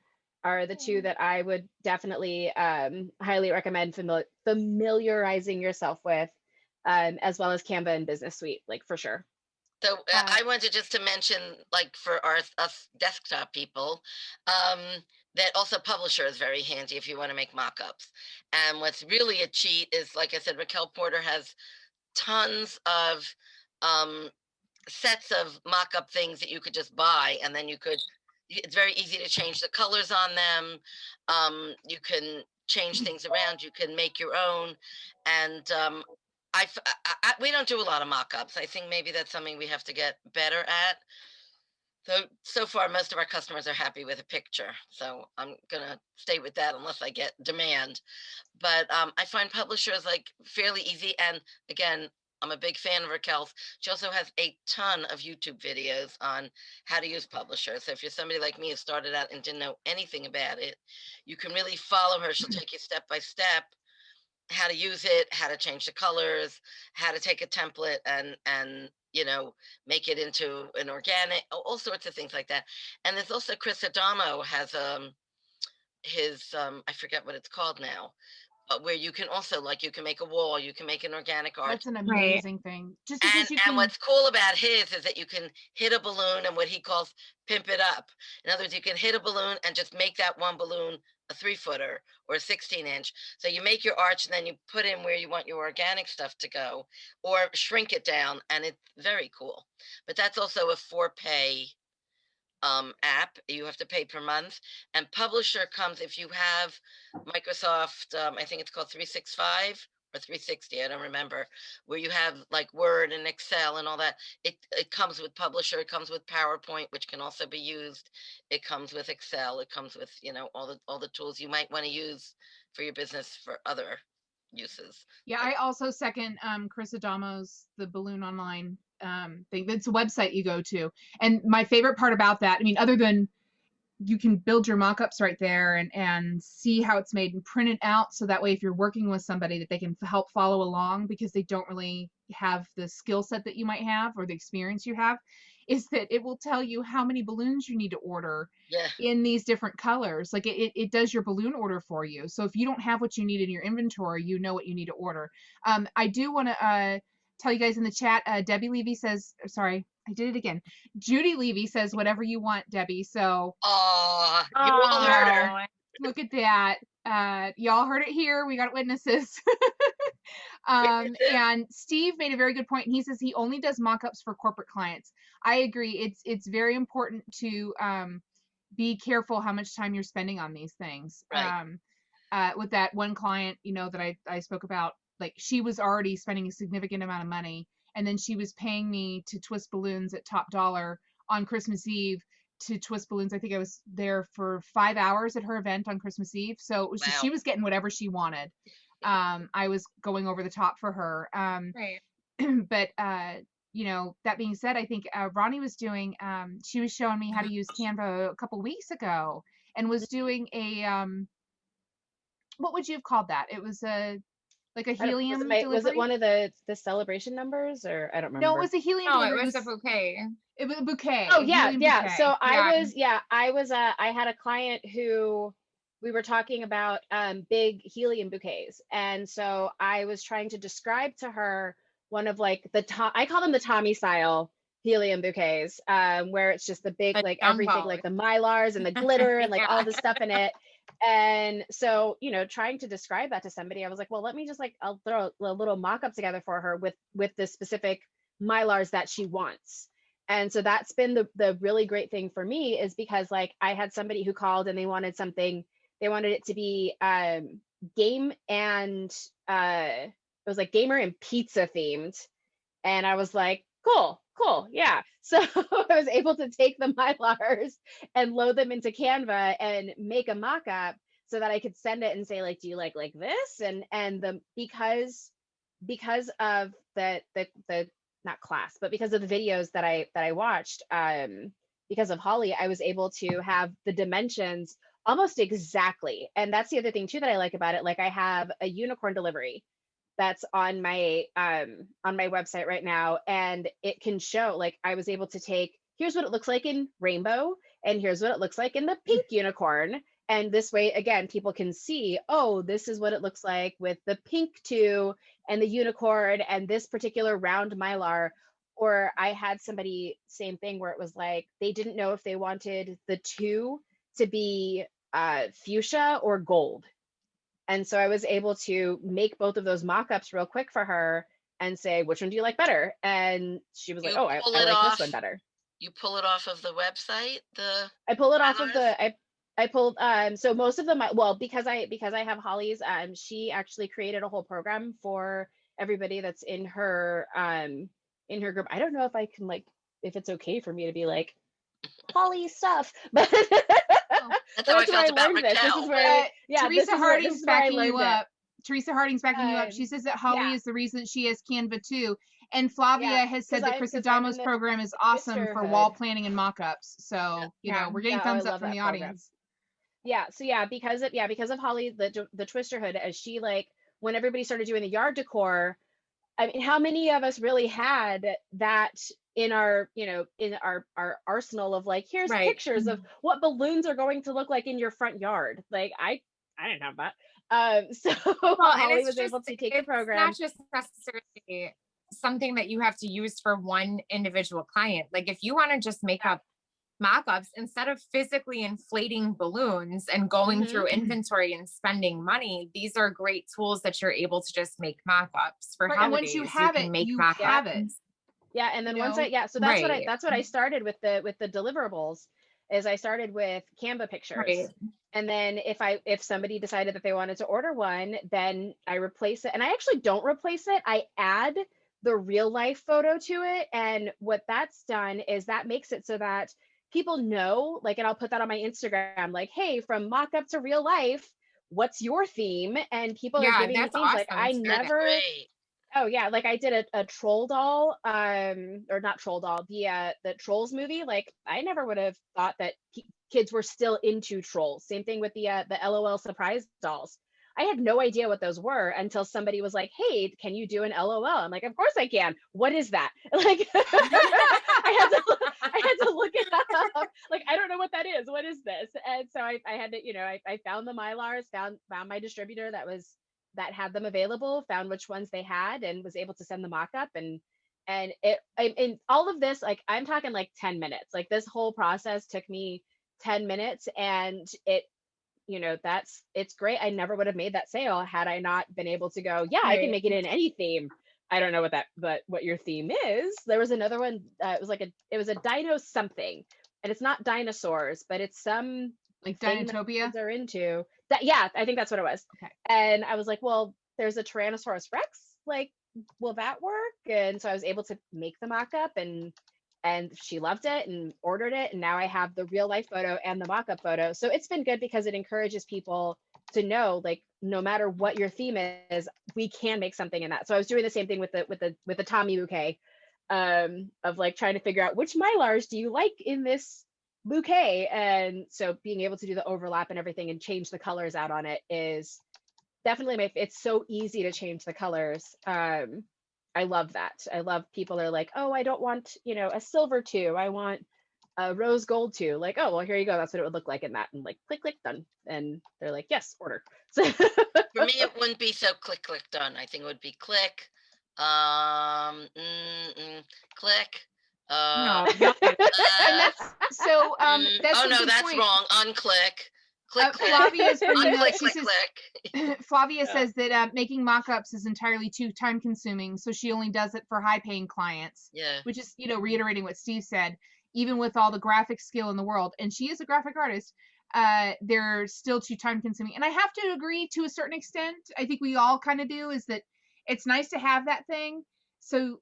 are the two that I would definitely highly recommend familiarizing yourself with, as well as Canva and Business Suite, like, for sure. So I wanted just to mention, like, for us desktop people, that also Publisher is very handy if you want to make mock-ups. And what's really a cheat is, like I said, Raquel Porter has tons of sets of mock-up things that you could just buy, and then it's very easy to change the colors on them. You can change things around, you can make your own. And we don't do a lot of mock-ups. I think maybe that's something we have to get better at. So far, most of our customers are happy with a picture. So I'm going to stay with that unless I get demand. But I find Publishers like fairly easy. And again, I'm a big fan of Raquel's. She also has a ton of YouTube videos on how to use Publisher. So if you're somebody like me who started out and didn't know anything about it, you can really follow her. She'll take you step by step how to use it, how to change the colors, how to take a template and make it into an organic, all sorts of things like that. And there's also Chris Adamo has his I forget what it's called now, but where you can also, like, you can make a wall, you can make an organic arch. That's an amazing thing. Just because And what's cool about his is that you can hit a balloon and what he calls pimp it up. In other words, you can hit a balloon and just make that one balloon a 3-footer or a 16-inch. So you make your arch and then you put in where you want your organic stuff to go, or shrink it down, and it's very cool. But that's also a for-pay app. You have to pay per month. And Publisher comes if you have Microsoft, I think it's called 365 or 360, I don't remember, where you have like Word and Excel and all that. It comes with Publisher, it comes with PowerPoint, which can also be used. It comes with Excel, it comes with, all the tools you might want to use for your business for other uses. Yeah, I also second Chris Adamo's the Balloon Online thing. That's a website you go to. And my favorite part about that, I mean, other than you can build your mock-ups right there and see how it's made and print it out, so that way if you're working with somebody that they can help follow along, because they don't really have the skill set that you might have or the experience you have, is that it will tell you how many balloons you need to order Yeah. in these different colors. Like it does your balloon order for you. So if you don't have what you need in your inventory, you know what you need to order. I do want to tell you guys in the chat, Debbie Levy says, sorry, I did it again. Judy Levy says, whatever you want, Debbie. So You all heard her. Aw. look at that. Y'all heard it here. We got witnesses. And Steve made a very good point. He says he only does mock-ups for corporate clients. I agree. It's very important to be careful how much time you're spending on these things. Right. With that one client, that I spoke about, like, she was already spending a significant amount of money, and then she was paying me to twist balloons at top dollar on Christmas Eve to twist balloons. I think I was there for 5 hours at her event on Christmas Eve. So it was just, Wow. she was getting whatever she wanted. I was going over the top for her. Right. But that being said, I think Ronnie was doing, she was showing me how to use Canva a couple weeks ago, and was doing a, what would you have called that? It was like a helium delivery. Was it one of the celebration numbers, or I don't remember? No, it was a helium No, delivery. it was a bouquet. It was a bouquet. Oh a yeah, helium yeah. bouquet. So Yeah. I had a client who we were talking about big helium bouquets, and so I was trying to describe to her one of like I call them the Tommy style helium bouquets, where it's just the big, The like everything, jumbo. like the mylars and the glitter and like all Yeah. the stuff in it. And so, trying to describe that to somebody, I was like, well, let me just I'll throw a little mock-up together for her with the specific mylars that she wants. And so that's been the really great thing for me, is because like I had somebody who called and they wanted it to be game and it was like gamer and pizza themed. And I was like, cool, yeah. So I was able to take the mylars and load them into Canva and make a mock-up so that I could send it and say, like, do you like this? And because of the not class, but because of the videos that I watched, because of Holly, I was able to have the dimensions almost exactly. And that's the other thing too that I like about it. Like, I have a unicorn delivery that's on my website right now, and it can show, like, I was able to take, here's what it looks like in rainbow, and here's what it looks like in the pink unicorn. And this way, again, people can see, oh, this is what it looks like with the pink two and the unicorn and this particular round mylar. Or I had somebody, same thing, where it was like they didn't know if they wanted the two to be fuchsia or gold. And so I was able to make both of those mock-ups real quick for her and say, which one do you like better? And she was like, oh, I like this one better. You pull it off of the website? I pull it off of mylars? I pulled so most of them, well, because I have Holly's, she actually created a whole program for everybody that's in her group. I don't know if I can, like, if it's okay for me to be like Holly stuff, but That's how I felt about this. This is Raquel. where Teresa Harding's backing you up. Teresa Harding's backing you up. She says that Holly yeah. is the reason she has Canva too. And Flavia has said that Chris Adamo's program is awesome for wall planning and mock-ups. So, we're getting thumbs up from the audience. Yeah. So because of Holly, the Twister Hood, as she, like, when everybody started doing the yard decor, I mean, how many of us really had that in our, in our arsenal of, like, here's pictures of what balloons are going to look like in your front yard. Like, I didn't have that. So Holly was able to take the program. It's not just necessarily something that you have to use for one individual client. Like, if you want to just make up mock-ups, instead of physically inflating balloons and going through inventory and spending money, these are great tools that you're able to just make mock-ups for holidays. And once you have it, you have it. Yeah, and then so that's what I started with the deliverables. Is I started with Canva pictures, and then if somebody decided that they wanted to order one, then I replace it. And I actually don't replace it. I add the real life photo to it, and what that's done is that makes it so that people know, like, and I'll put that on my Instagram, like, hey, from mock up to real life, what's your theme? And people are Yeah, giving me that's themes. Like awesome I too. That's never, great. oh yeah, like I did a troll doll, or not troll doll, the Trolls movie. Like I never would have thought that kids were still into trolls. Same thing with the LOL surprise dolls. I had no idea what those were until somebody was like, "Hey, can you do an LOL?" I'm like, "Of course I can. What is that?" Like I had to look it up. Like I don't know what that is. What is this? And so I had to, I found the Mylars, found my distributor that had them available, found which ones they had, and was able to send the mock up. And all of this, like I'm talking like 10 minutes. Like this whole process took me 10 minutes, and it's great. I never would have made that sale had I not been able to go, yeah, I can Right. make it in any theme. I don't know what your theme is. There was another one. It was a dino something, and it's not dinosaurs, but it's some Like thing that Dinotopia. kids are into. That, yeah, I think that's what it was. Okay. And I was like, well, there's a Tyrannosaurus Rex. Like, will that work? And so I was able to make the mock-up, and she loved it and ordered it. And now I have the real life photo and the mock-up photo. So it's been good because it encourages people to know, like, no matter what your theme is, we can make something in that. So I was doing the same thing with the Tommy bouquet, of like trying to figure out which Mylars do you like in this bouquet. And so being able to do the overlap and everything and change the colors out on it is definitely it's so easy to change the colors. I love that. I love people are like, oh, I don't want, a silver two. I want a rose gold two. Like, oh, well, here you go. That's what it would look like in that. And like, click, click, done. And they're like, yes, order. So For me, it wouldn't be so click, click, done. I think it would be click, click. No, y'all And that's so that's oh a no, good that's point. wrong. Unclick. Click, click. Flavia's bringing up. Unclick, She click, says click. Flavia Yeah. says that making mock-ups is entirely too time consuming, so she only does it for high-paying clients. Yeah. Which is, reiterating what Steve said. Even with all the graphic skill in the world, and she is a graphic artist, they're still too time consuming. And I have to agree to a certain extent. I think we all kind of do. Is that it's nice to have that thing. So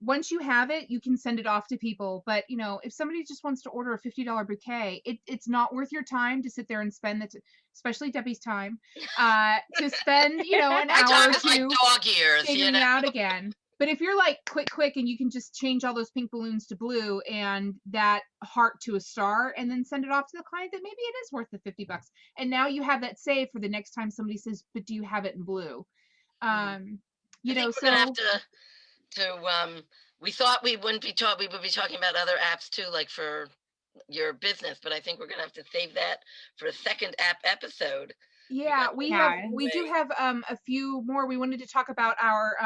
once you have it, you can send it off to people. But if somebody just wants to order a $50 bouquet, it's not worth your time to sit there and spend especially Debbie's time, to spend an My hour time or is like two dog years, figuring it out again. But if you're like quick and you can just change all those pink balloons to blue and that heart to a star and then send it off to the client, then maybe it is worth the $50. And now you have that saved for the next time somebody says, but do you have it in blue? I think we're gonna have to we thought we would be talking about other apps too, like for your business, but I think we're gonna have to save that for a second app episode. Yeah, we do have a few more. We wanted to talk about our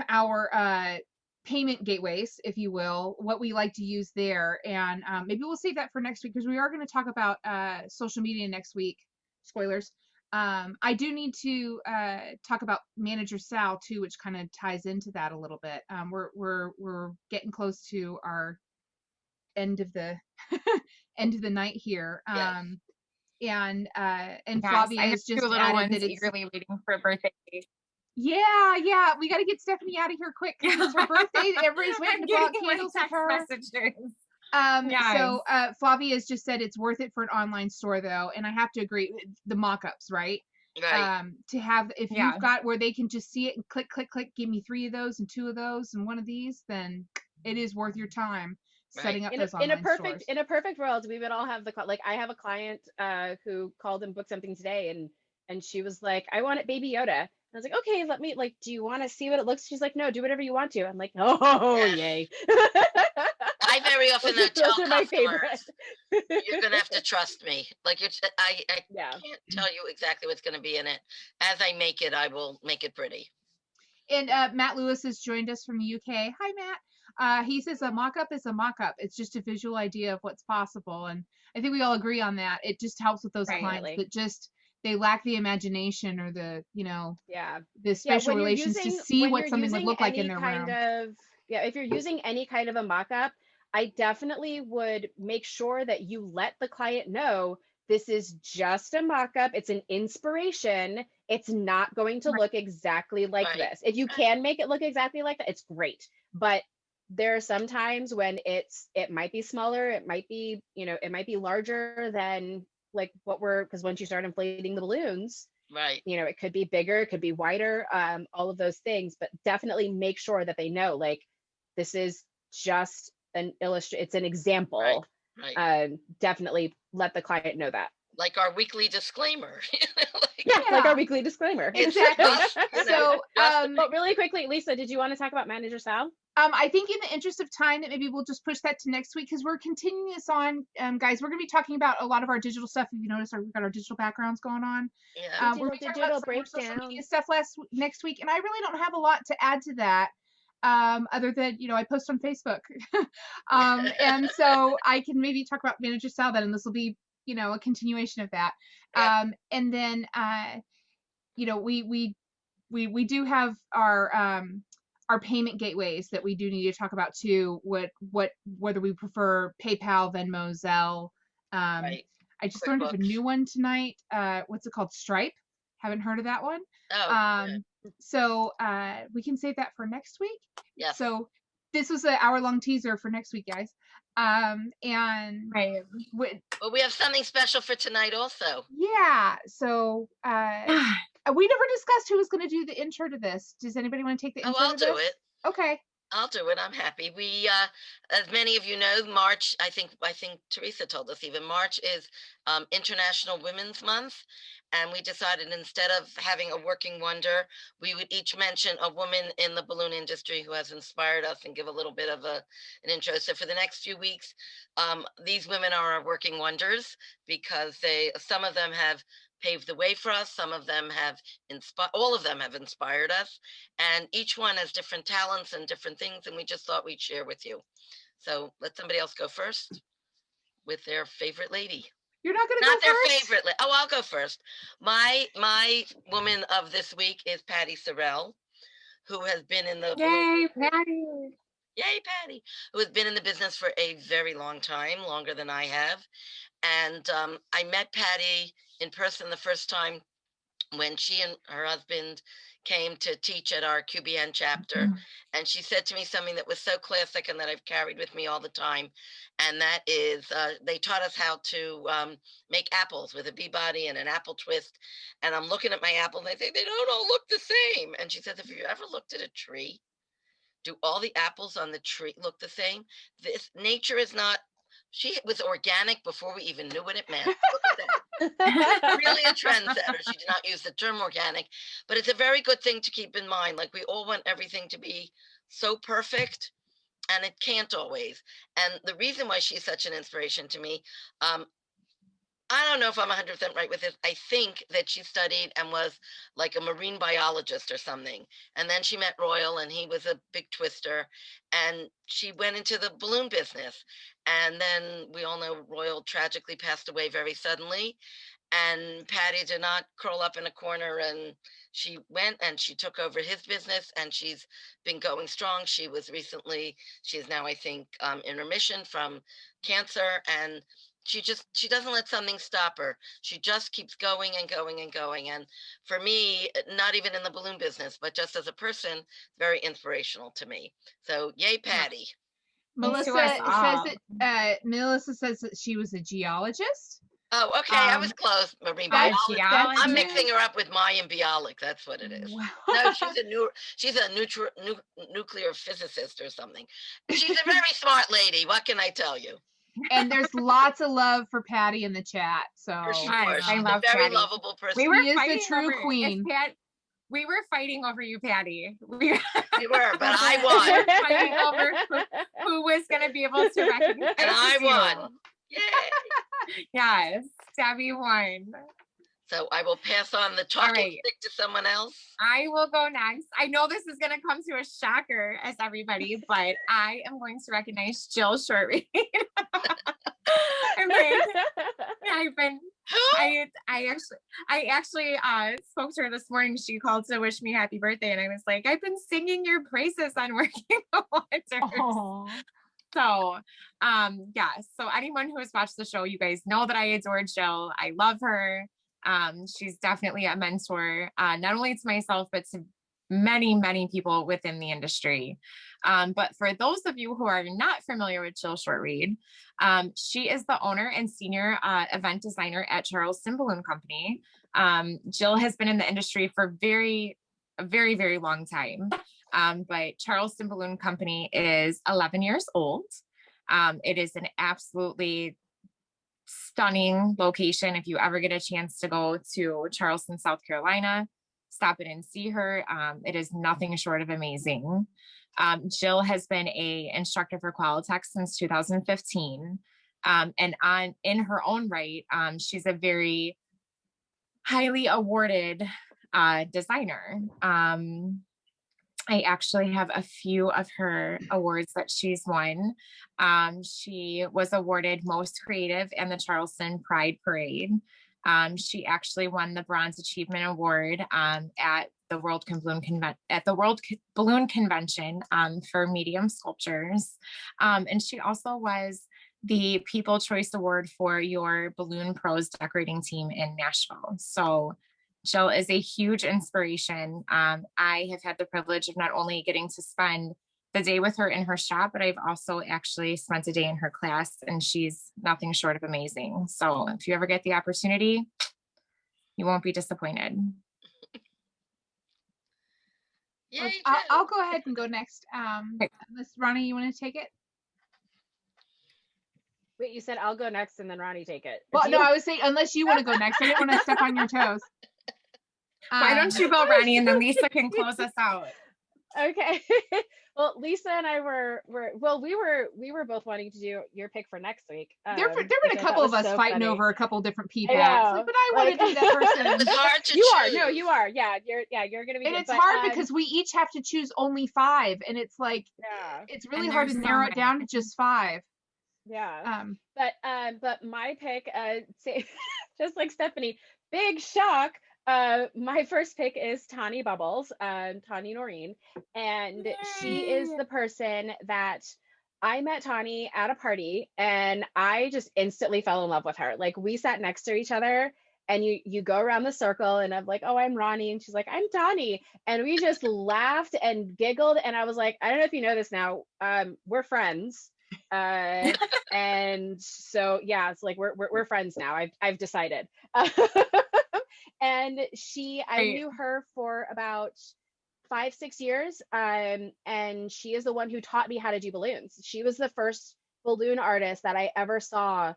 our payment gateways, if you will, what we like to use there, and maybe we'll save that for next week because we are going to talk about social media next week. Spoilers. I do need to talk about Manager Sal too, which kind of ties into that a little bit. We're getting close to our end of the end of the night here. Yes. And Yes, Flavia I have has just two little added ones that it's eagerly waiting for a birthday. yeah, we got to get Stephanie out of here quick because it's her birthday. Everybody's waiting to blow out candles with her. Messages. So Flavia has just said it's worth it for an online store though, and I have to agree. The mock-ups, right? Right. To have, if Yeah. you've got where they can just see it and click, click, click, give me 3 of those and 2 of those and 1 of these, then it is worth your time setting up those online stores. In a perfect world, we would all have like I have a client who called and booked something today, and she was like, I want it Baby Yoda. I was like, okay, let me, like, do you want to see what it looks? She's like, no, do whatever you want to. I'm like, oh, Yes. Yay. I very often tell Those are my favorite. customers, you're gonna have to trust me. Like I Yeah. can't tell you exactly what's gonna be in it. As I make it, I will make it pretty. And Matt Lewis has joined us from the UK. Hi, Matt. He says a mock-up is a mock-up. It's just a visual idea of what's possible. And I think we all agree on that. It just helps with those clients that just, they lack the imagination or the, the spatial relations to see what something would look like in their room. If you're using any kind of a mock-up, I definitely would make sure that you let the client know this is just a mock-up. It's an inspiration. It's not going to look exactly like this. If you can make it look exactly like that, it's great. But there are some times when it might be smaller, it might be, it might be larger than like because once you start inflating the balloons, Right. you know, it could be bigger, it could be wider, all of those things, but definitely make sure that they know, like, this is just it's an example. Right. Definitely let the client know that. Like our weekly disclaimer. Yeah, like Yeah. our weekly disclaimer. Exactly. So, But really quickly, Lisa, did you want to talk about manager style? I think in the interest of time that maybe we'll just push that to next week because we're continuing this on, guys. We're going to be talking about a lot of our digital stuff. If you notice, we've got our digital backgrounds going on. Yeah. We're going to talk about some more social media stuff next week, and I really don't have a lot to add to that, other than I post on Facebook, and so I can maybe talk about manager style then, and this will be a continuation of that. Yep. And then we do have our payment gateways that we do need to talk about too. Whether we prefer PayPal, Venmo, Zelle. Right. I just learned of a new one tonight. What's it called? Stripe. Haven't heard of that one. Oh. So we can save that for next week. Yeah. So this was an hour-long teaser for next week, guys. And Right. Well, we have something special for tonight also. Yeah. So we never discussed who was going to do the intro to this. Does anybody want to take the intro? I'll do it. Okay. I'll do it. I'm happy. We, as many of you know, March, I think Teresa told us even, March is International Women's Month. And we decided instead of having a working wonder, we would each mention a woman in the balloon industry who has inspired us and give a little bit of an intro. So for the next few weeks, these women are our working wonders because some of them have paved the way for us. Some of them have all of them have inspired us, and each one has different talents and different things. And we just thought we'd share with you. So let somebody else go first with their favorite lady. You're not going to go Not their first? favorite. Oh, I'll go first. My woman of this week is Patty Sorrell, who has been in the Patty. Yay, Patty, who has been in the business for a very long time, longer than I have. And I met Patty in person the first time when she and her husband came to teach at our QBN chapter. Mm-hmm. And she said to me something that was so classic and that I've carried with me all the time. And that is, they taught us how to make apples with a bee body and an apple twist. And I'm looking at my apples and I say, they don't all look the same. And she says, have you ever looked at a tree? Do all the apples on the tree look the same? Nature is not, she was organic before we even knew what it meant. Look at that. Really a trendsetter. She did not use the term organic, but it's a very good thing to keep in mind. Like, we all want everything to be so perfect, and it can't always. And the reason why she's such an inspiration to me, I don't know if I'm 100% right with this. I think that she studied and was like a marine biologist or something. And then she met Royal, and he was a big twister. And she went into the balloon business. And then we all know Royal tragically passed away very suddenly. And Patty did not curl up in a corner, and she went and she took over his business, and she's been going strong. She's now, I think, in remission from cancer, and she doesn't let something stop her. She just keeps going and going and going. And for me, not even in the balloon business, but just as a person, very inspirational to me. So yay, Patty. Melissa says that she was a geologist. Oh, okay. I was close. Marine biology. I'm mixing her up with Mayan biolic. That's what it is. Wow. No, she's a nuclear physicist or something. She's a very smart lady. What can I tell you? And there's lots of love for Patty in the chat. So I love a very Patty. lovable person. She is the true queen. We were fighting over you, Patty. We were, but I won. We were fighting over who was going to be able to recognize and I won. Yay! Yes, Debbie won. So I will pass on the talking stick to someone else. I will go next. I know this is going to come to a shocker as everybody, but I am going to recognize Jill Shortreed. I actually spoke to her this morning. She called to wish me happy birthday, and I was like, I've been singing your praises on Working Wonders. Aww. So, yes. So anyone who has watched the show, you guys know that I adore Jill. I love her. She's definitely a mentor, not only to myself, but to many, many people within the industry. But for those of you who are not familiar with Jill Shortreed, she is the owner and senior event designer at Charleston Balloon Company. Jill has been in the industry for a very, very long time. But Charleston Balloon Company is 11 years old. It is an absolutely stunning location. If you ever get a chance to go to Charleston, South Carolina, stop in and see her. It is nothing short of amazing. Jill has been an instructor for Qualitech since 2015. And in her own right, she's a very highly awarded designer. I actually have a few of her awards that she's won. She was awarded Most Creative in the Charleston Pride Parade. She actually won the Bronze Achievement Award at the World Balloon Convention for medium sculptures. And she also was the People Choice Award for your Balloon Pros decorating team in Nashville. So Jill is a huge inspiration. I have had the privilege of not only getting to spend the day with her in her shop, but I've also actually spent a day in her class, and she's nothing short of amazing. So if you ever get the opportunity, you won't be disappointed. Yay, I'll go ahead and go next. Unless Ronnie, you want to take it? Wait, you said I'll go next and then Ronnie take it. Well, no, I was saying unless you want to go next. I didn't want to step on your toes. Why don't you go, Ronnie, and then Lisa can close us out. Okay. Well, Lisa and I were we were both wanting to do your pick for next week. There've been a couple of us fighting over a couple different PPACs, but I want to do that person. It's hard to You choose. are. No, you are. Yeah, you're gonna be. And good. it's hard because we each have to choose only 5, and it's like it's really And hard to there's so narrow it many. down to just 5. Yeah. But my pick, just like Stephanie, big shock. My first pick is Tani Bubbles, Tani Noreen, and she is the person that I met Tani at a party, and I just instantly fell in love with her. Like, we sat next to each other, and you go around the circle, and I'm like, oh, I'm Ronnie, and she's like, I'm Tani, and we just laughed and giggled, and I was like, I don't know if you know this now, we're friends. And so yeah, it's like we're friends now. I've decided. And I knew her for about 5-6 years. And she is the one who taught me how to do balloons. She was the first balloon artist that I ever saw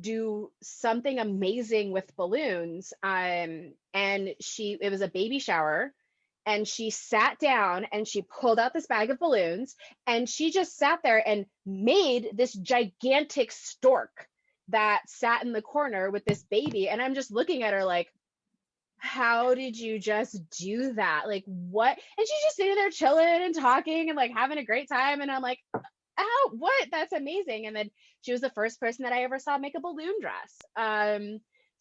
do something amazing with balloons. And it was a baby shower. And she sat down and she pulled out this bag of balloons, and she just sat there and made this gigantic stork that sat in the corner with this baby. And I'm just looking at her like, how did you just do that? Like, what? And she's just sitting there chilling and talking and like having a great time. And I'm like, oh, what? That's amazing. And then she was the first person that I ever saw make a balloon dress.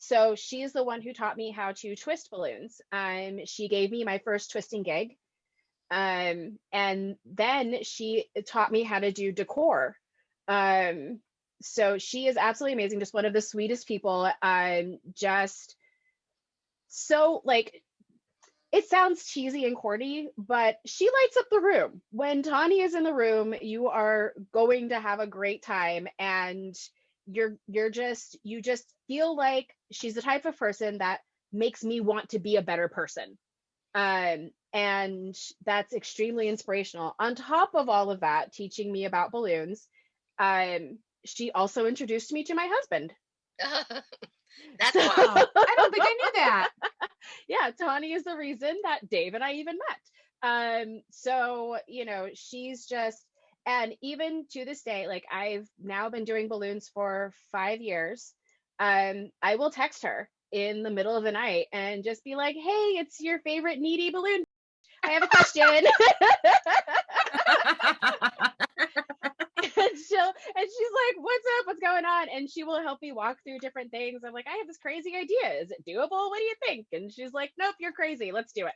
So she's the one who taught me how to twist balloons. She gave me my first twisting gig. And then she taught me how to do decor. So she is absolutely amazing. Just one of the sweetest people. Just so, like, it sounds cheesy and corny, but she lights up the room. When Tani is in the room, you are going to have a great time, and you just feel like she's the type of person that makes me want to be a better person. And that's extremely inspirational. On top of all of that, teaching me about balloons, she also introduced me to my husband. That's Wow. I don't think I knew that. Yeah, Tani is the reason that Dave and I even met. So, she's just, and even to this day, like, I've now been doing balloons for 5 years. I will text her in the middle of the night and just be like, hey, it's your favorite needy balloon. I have a question. And she's like, what's up? What's going on? And she will help me walk through different things. I'm like, I have this crazy idea. Is it doable? What do you think? And she's like, nope, you're crazy. Let's do it.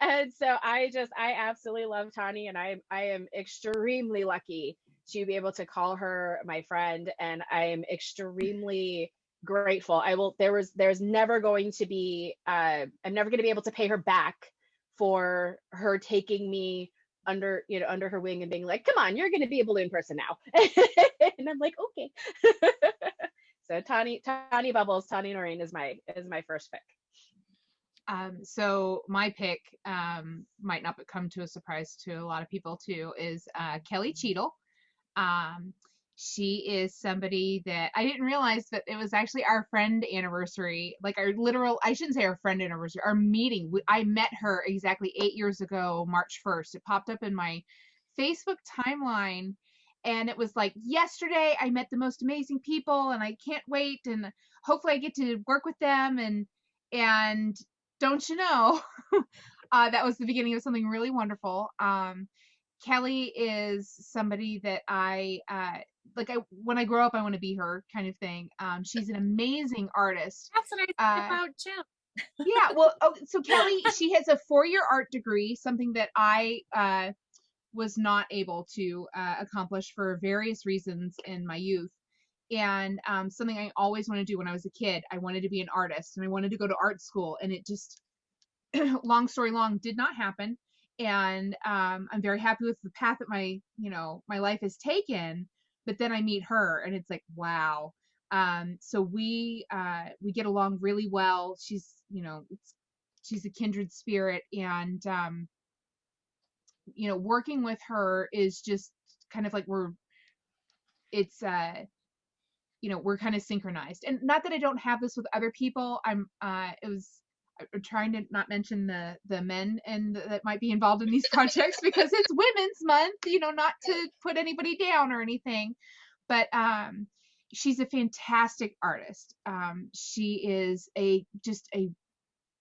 And so I absolutely love Tani, and I am extremely lucky to be able to call her my friend, and I am extremely grateful. There's never going to be I'm never going to be able to pay her back for her taking me under her wing and being like, come on, you're going to be a balloon person now. And I'm like, okay. So Tani Bubbles, Tani Noreen is my first pick. So my pick might not come to a surprise to a lot of people too, is Kelly Cheadle. She is somebody that I didn't realize that it was actually our friend anniversary, like our literal, I shouldn't say our friend anniversary, our meeting. I met her exactly 8 years ago, March 1st. It popped up in my Facebook timeline, and it was like, yesterday I met the most amazing people and I can't wait, and hopefully I get to work with them, and don't you know, that was the beginning of something really wonderful. Kelly is somebody that when I grow up, I want to be her kind of thing. She's an amazing artist. That's what I think about Jim. Yeah, well, so Kelly, she has a 4-year art degree, something that I was not able to accomplish for various reasons in my youth. And something I always wanted to do when I was a kid, I wanted to be an artist, and I wanted to go to art school, and it just, long story long, did not happen. And I'm very happy with the path that my life has taken. But then I meet her, and it's like, wow. So we get along really well. She's a kindred spirit, and working with her is just kind of like we're kind of synchronized. And not that I don't have this with other people. I'm trying to not mention the men that might be involved in these projects because it's Women's Month, not to put anybody down or anything. But she's a fantastic artist. She is just a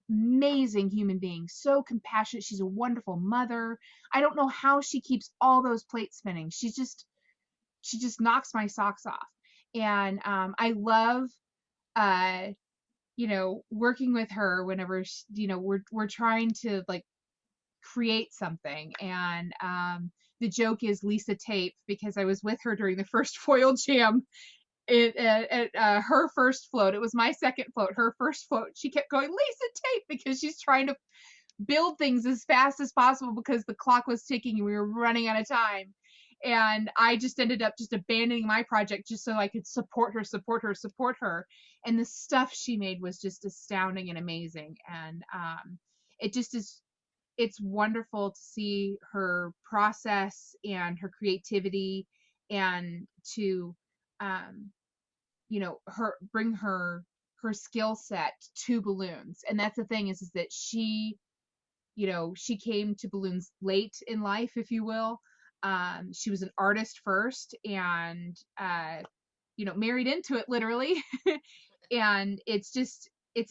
amazing human being, so compassionate. She's a wonderful mother. I don't know how she keeps all those plates spinning. She just knocks my socks off. And I love working with her whenever we're trying to like create something. And the joke is Lisa Tape, because I was with her during the first foil jam at her first float. It was my second float, her first float. She kept going, Lisa Tape, because she's trying to build things as fast as possible because the clock was ticking and we were running out of time. And I just ended up just abandoning my project just so I could support her. And the stuff she made was just astounding and amazing. And it's wonderful to see her process and her creativity, and to bring her skill set to balloons. And that's the thing, is that she came to balloons late in life, if you will. She was an artist first, and married into it, literally. And it's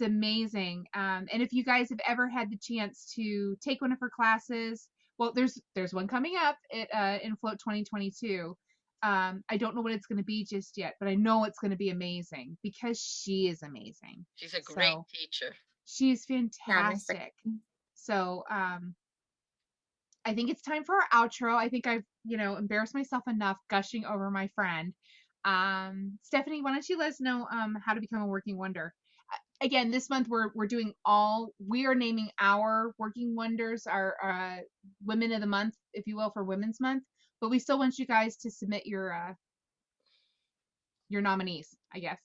amazing. And if you guys have ever had the chance to take one of her classes, well, there's one coming up in Float 2022. I don't know what it's going to be just yet, but I know it's going to be amazing because she is amazing. She's a great teacher. She's fantastic. So I think it's time for our outro. I think I've embarrassed myself enough gushing over my friend. Stephanie, why don't you let us know how to become a working wonder? Again, this month we are naming our working wonders, our women of the month, if you will, for Women's Month. But we still want you guys to submit your nominees, I guess.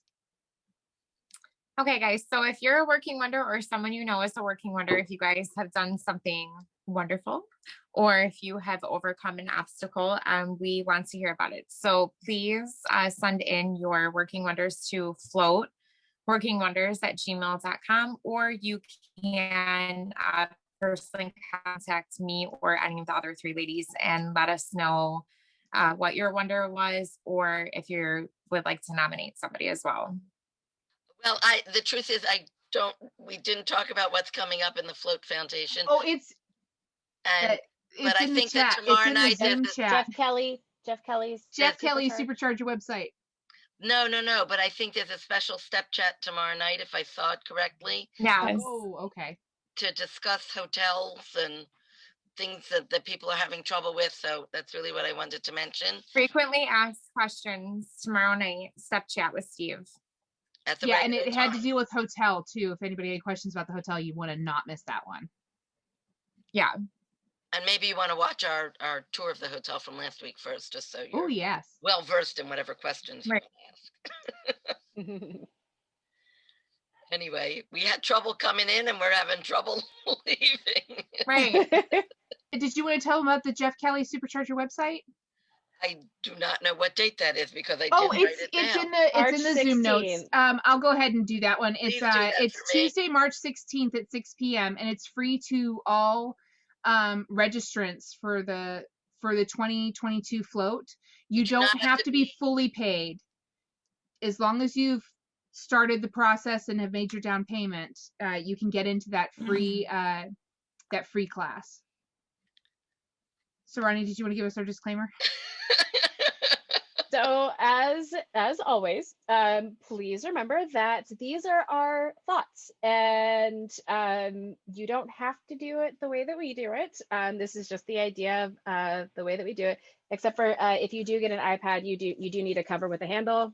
Okay, guys. So if you're a working wonder, or someone you know is a working wonder, if you guys have done something wonderful, or if you have overcome an obstacle, we want to hear about it. So please send in your working wonders to floatworkingwonders@gmail.com, or you can personally contact me or any of the other 3 ladies and let us know what your wonder was, or if you would like to nominate somebody as well. Well, the truth is we didn't talk about what's coming up in the Float Foundation. Oh, but I think that tomorrow night Jeff Kelly's Supercharger website. No, but I think there's a special step chat tomorrow night, if I saw it correctly. Yes. Oh, okay. To discuss hotels and things that people are having trouble with. So that's really what I wanted to mention. Frequently asked questions tomorrow night, step chat with Steve. And it had to deal with hotel too. If anybody had questions about the hotel, you want to not miss that one. Yeah. And maybe you want to watch our tour of the hotel from last week first, just so Oh you're yes. well versed in whatever questions you Right. want to ask. Anyway, we had trouble coming in and we're having trouble leaving. Right. Did you want to tell them about the Jeff Kelly Supercharger website? I do not know what date that is because I Oh, didn't write it it's down. in the March Zoom notes. 16th. I'll go ahead and do that one. Please do that It's for me. Tuesday, March 16th at 6 p.m. and it's free to all registrants for the 2022 float. You do not don't have to be fully paid. As long as you've started the process and have made your down payment, you can get into that free class. So Ronnie, did you want to give us our disclaimer? So as always, please remember that these are our thoughts, and you don't have to do it the way that we do it. This is just the idea of the way that we do it. Except for if you do get an iPad, you do need a cover with a handle.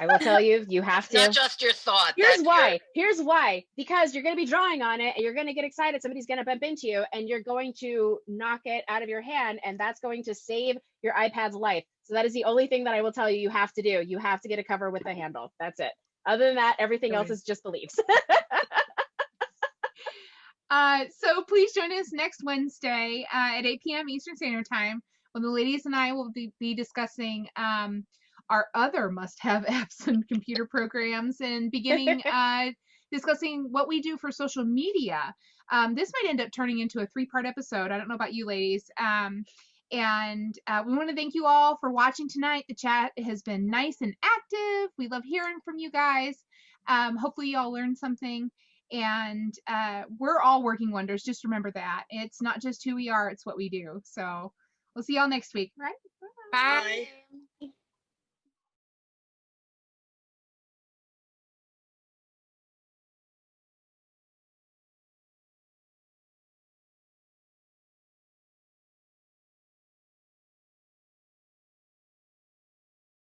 I will tell you, you have to. Not just your thought. Here's why. Here's why. Because you're going to be drawing on it and you're going to get excited. Somebody's going to bump into you and you're going to knock it out of your hand. And that's going to save your iPad's life. So that is the only thing that I will tell you have to do. You have to get a cover with a handle. That's it. Other than that, everything else is just beliefs. So please join us next Wednesday at 8 p.m. Eastern Standard Time when the ladies and I will be discussing our other must-have apps and computer programs and beginning discussing what we do for social media. This might end up turning into a 3-part episode. I don't know about you ladies. And we want to thank you all for watching tonight. The chat has been nice and active. We love hearing from you guys. Hopefully you all learned something. And we're all working wonders. Just remember that. It's not just who we are, it's what we do. So we'll see y'all next week. Right? Bye. Bye.